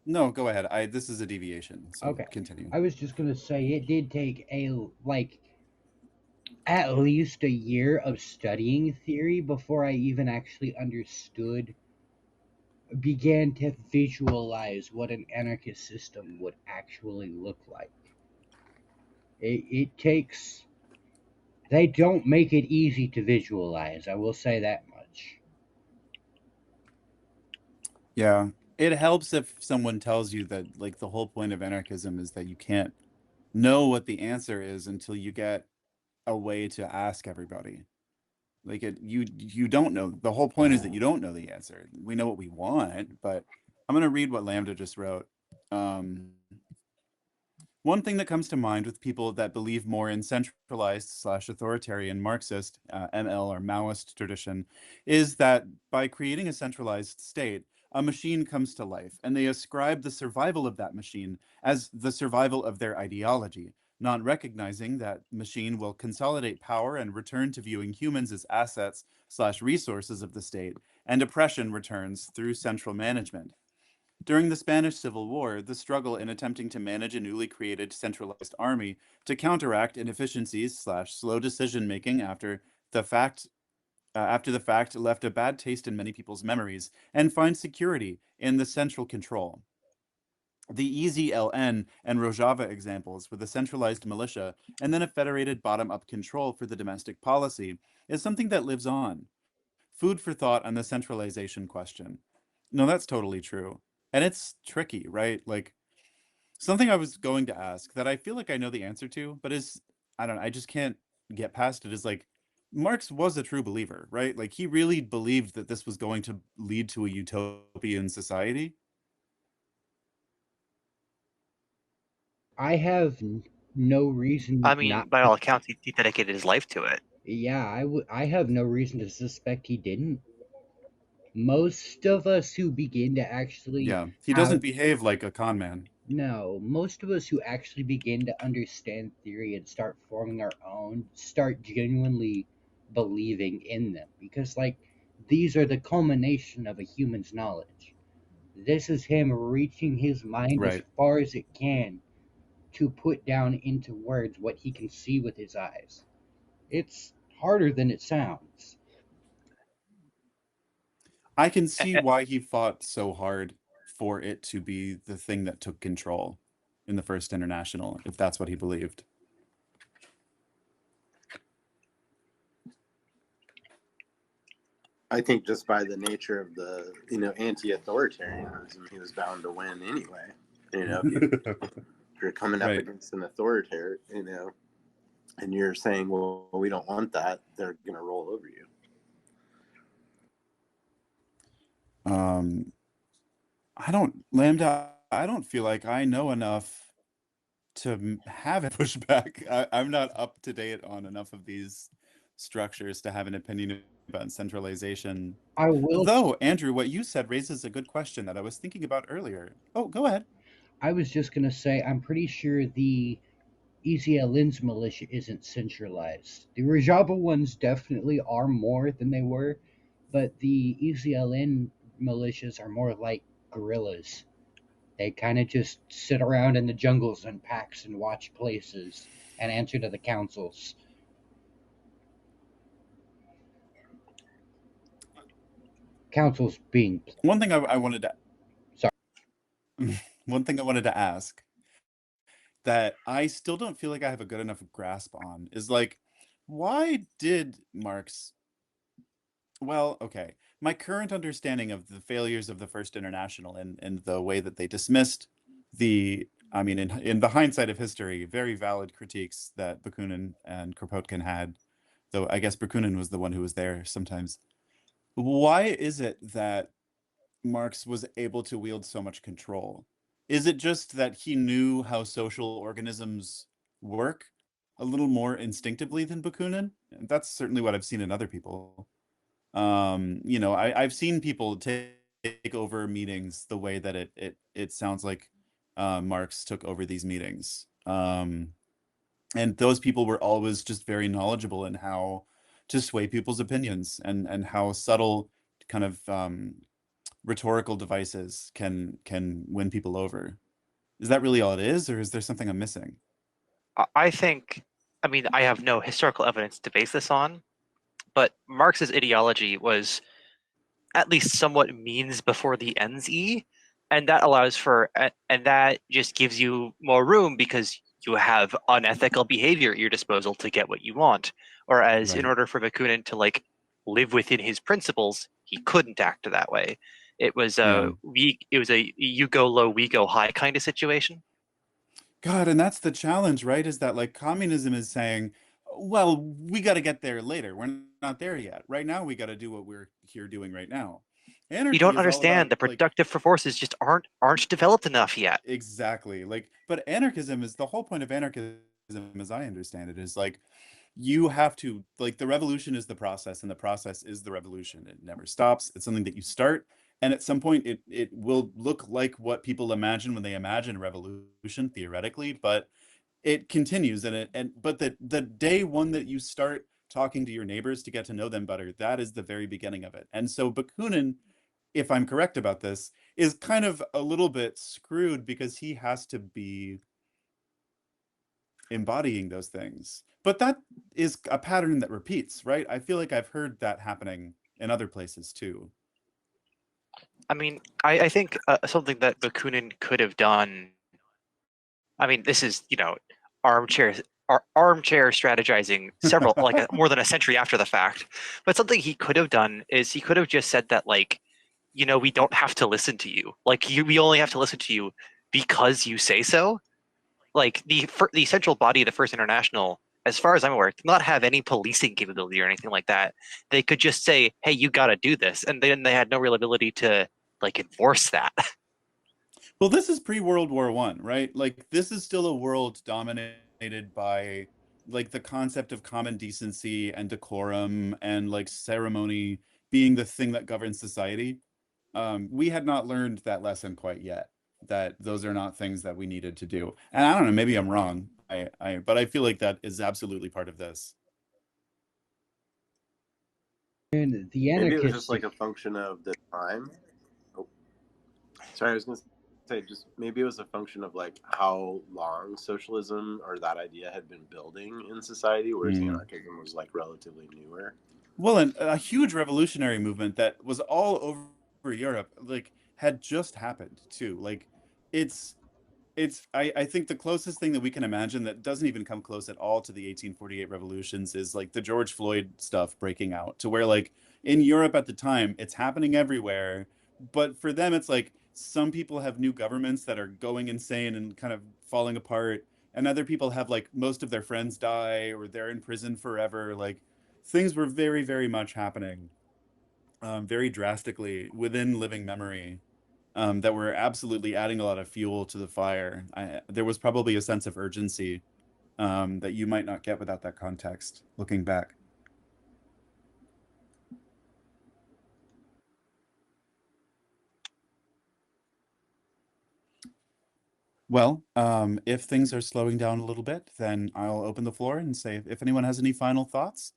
no, go ahead. This is a deviation, so Okay. continue. I was just gonna say it did take like at least a year of studying theory before I even actually began to visualize what an anarchist system would actually look like. It takes. They don't make it easy to visualize, I will say that much. Yeah. It helps if someone tells you that like the whole point of anarchism is that you can't know what the answer is until you get a way to ask everybody. Like you don't know. The whole point is that you don't know the answer. We know what we want, but I'm gonna read what Lambda just wrote. Um, One thing that comes to mind with people that believe more in centralized slash authoritarian Marxist, ML or Maoist tradition is that by creating a centralized state, a machine comes to life, and they ascribe the survival of that machine as the survival of their ideology, not recognizing that machine will consolidate power and return to viewing humans as assets slash resources of the state, and oppression returns through central management. During the Spanish Civil War, the struggle in attempting to manage a newly created centralized army to counteract inefficiencies slash slow decision making after the fact left a bad taste in many people's memories and find security in the central control. The EZLN and Rojava examples with a centralized militia and then a federated bottom up control for the domestic policy is something that lives on. Food for thought on the centralization question. No, that's totally true. And it's tricky, right? Like something I was going to ask that I feel like I know the answer to, but is I don't know, I just can't get past it is like Marx was a true believer, right? Like he really believed that this was going to lead to a utopian society. I have no reason I not mean, by to. all accounts, he dedicated his life to it. Yeah, I have no reason to suspect he didn't. Most of us who begin to actually Yeah, he have doesn't behave like a con man. no, most of us who actually begin to understand theory and start forming our own start genuinely believing in them because like these are the culmination of a human's knowledge. This is him reaching his mind as Right. far as it can to put down into words what he can see with his eyes. It's harder than it sounds. I can see why he fought so hard for it to be the thing that took control in the First International, if that's what he believed. I think just by the nature of the anti-authoritarianism, he was bound to win anyway. If you're coming up Right. against an authoritarian, and you're saying, well, we don't want that, they're going to roll over you. Um, Lambda, I don't feel like I know enough to have a pushback. I'm not up to date on enough of these structures to have an opinion about centralization. I will. Though, Andrew, what you said raises a good question that I was thinking about earlier. Oh, go ahead. I was just gonna say I'm pretty sure the EZLN's militia isn't centralized. The Rajaba ones definitely are more than they were, but the EZLN militias are more like guerrillas. They kind of just sit around in the jungles and packs and watch places and answer to the councils. Councils being. One thing I wanted to Sorry. one thing I wanted to ask that I still don't feel like I have a good enough grasp on is like, why did Marx well, okay. My current understanding of the failures of the First International and the way that they dismissed the I mean, in the hindsight of history, very valid critiques that Bakunin and Kropotkin had, though I guess Bakunin was the one who was there sometimes. Why is it that Marx was able to wield so much control? Is it just that he knew how social organisms work a little more instinctively than Bakunin? That's certainly what I've seen in other people. You know, I've seen people take over meetings the way that it sounds like Marx took over these meetings. And those people were always just very knowledgeable in how to sway people's opinions and how subtle kind of rhetorical devices can win people over. Is that really all it is, or is there something I'm missing? I think, I mean, I have no historical evidence to base this on, but Marx's ideology was at least somewhat means before the ends and that allows for, and that just gives you more room because you have unethical behavior at your disposal to get what you want. Whereas in Right. order for Bakunin to like live within his principles, he couldn't act that way. It was Yeah. a you go low, we go high kind of situation. God, and that's the challenge, right? Is that like communism is saying, well, we got to get there later. We're not there yet. Right now, we got to do what we're here doing right now. You Anarchy don't is all understand about the like productive forces just aren't developed enough yet. exactly like, but anarchism is the whole point of anarchism, as I understand it, is like you have to like the revolution is the process and the process is the revolution. It never stops. It's something that you start and at some point it will look like what people imagine when they imagine a revolution theoretically, but it continues but the day one that you start talking to your neighbors to get to know them better, that is the very beginning of it. And so Bakunin, if I'm correct about this, is kind of a little bit screwed because he has to be embodying those things. But that is a pattern that repeats, right? I feel like I've heard that happening in other places too. I mean, I think something that Bakunin could have done. I mean, this is armchair armchair strategizing several like more than a century after the fact. But something he could have done is he could have just said that like, we don't have to listen to you. Like we only have to listen to you because you say so. Like the central body of the First International, as far as I'm aware, did not have any policing capability or anything like that. They could just say, "Hey, you got to do this," and then they had no real ability to like enforce that. Well, this is pre-World War One, right? Like this is still a world dominated by like the concept of common decency and decorum and like ceremony being the thing that governs society. We had not learned that lesson quite yet, that those are not things that we needed to do. And I don't know, maybe I'm wrong. But I feel like that is absolutely part of this. And the Maybe it was just anarchists, like a function of the time. Oh, sorry, I was going to say just maybe it was a function of like how long socialism or that idea had been building in society, whereas Mm. anarchism was like relatively newer. Well, and a huge revolutionary movement that was all over Europe, like had just happened too. Like it's I think the closest thing that we can imagine that doesn't even come close at all to the 1848 revolutions is like the George Floyd stuff breaking out to where like in Europe at the time it's happening everywhere, but for them it's like some people have new governments that are going insane and kind of falling apart, and other people have like most of their friends die or they're in prison forever. Like things were very, very much happening very drastically within living memory, that were absolutely adding a lot of fuel to the fire. There was probably a sense of urgency that you might not get without that context, looking back. Well, if things are slowing down a little bit, then I'll open the floor and say if anyone has any final thoughts,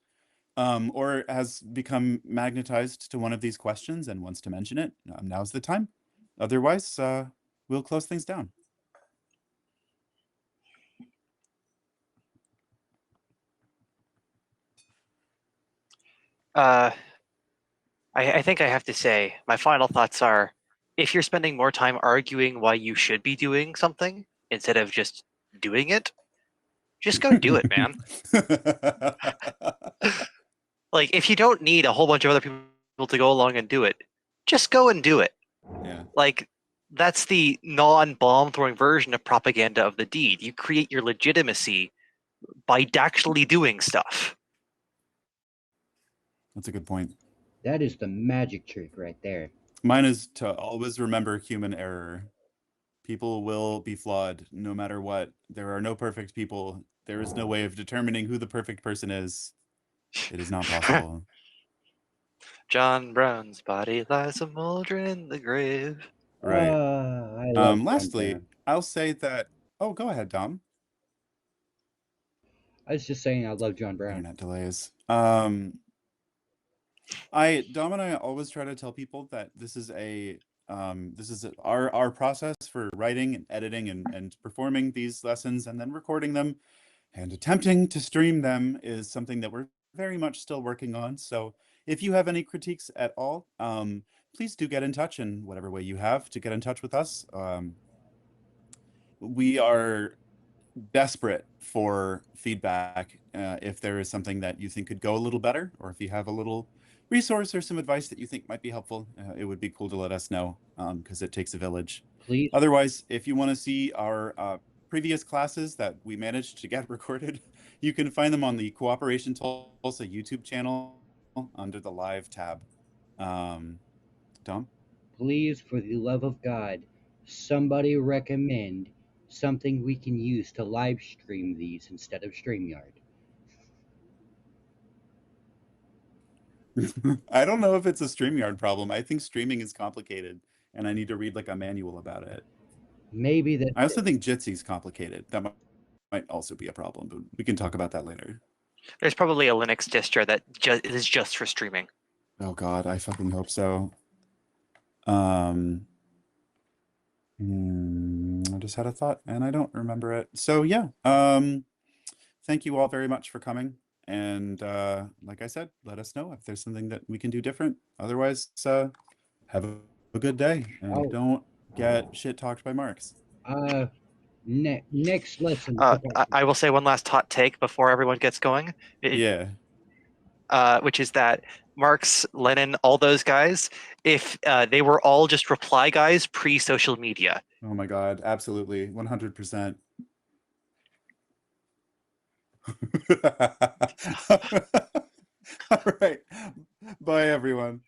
or has become magnetized to one of these questions and wants to mention it, now's the time. Otherwise, we'll close things down. Uh, I think I have to say my final thoughts are: if you're spending more time arguing why you should be doing something instead of just doing it, just go do it, man. Like if you don't need a whole bunch of other people to go along and do it, just go and do it. Yeah. Like that's the non-bomb throwing version of propaganda of the deed. You create your legitimacy by actually doing stuff. That's a good point. That is the magic trick right there. Mine is to always remember human error. People will be flawed no matter what. There are no perfect people. There is no way of determining who the perfect person is. It is not possible. John Brown's body lies a moldering in the grave. Right. I love John Lastly, Brown. I'll say that. Oh, go ahead, Dom. I was just saying I love John Brown. Internet delays. Dom and I always try to tell people that this is our process for writing and editing and performing these lessons and then recording them and attempting to stream them is something that we're very much still working on. So if you have any critiques at all, please do get in touch in whatever way you have to get in touch with us. We are desperate for feedback. If there is something that you think could go a little better, or if you have a little resource or some advice that you think might be helpful, it would be cool to let us know, because it takes a village. Please, Otherwise, if you want to see our previous classes that we managed to get recorded, you can find them on the Cooperation Tulsa YouTube channel under the live tab. Dom? please, for the love of God, somebody recommend something we can use to live stream these instead of StreamYard. I don't know if it's a StreamYard problem. I think streaming is complicated, and I need to read like a manual about it. Maybe that's I also it. think Jitsi's complicated. That might also be a problem, but we can talk about that later. There's probably a Linux distro that is just for streaming. Oh God, I fucking hope so. I just had a thought and I don't remember it. So yeah, thank you all very much for coming. And like I said, let us know if there's something that we can do different. Otherwise, have a good day and Oh, don't get shit talked by Marx. next lesson. I will say one last hot take before everyone gets going. Yeah. Which is that Marx, Lenin, all those guys, if they were all just reply guys pre-social media. Oh my God, absolutely. 100%. All right. Bye, everyone.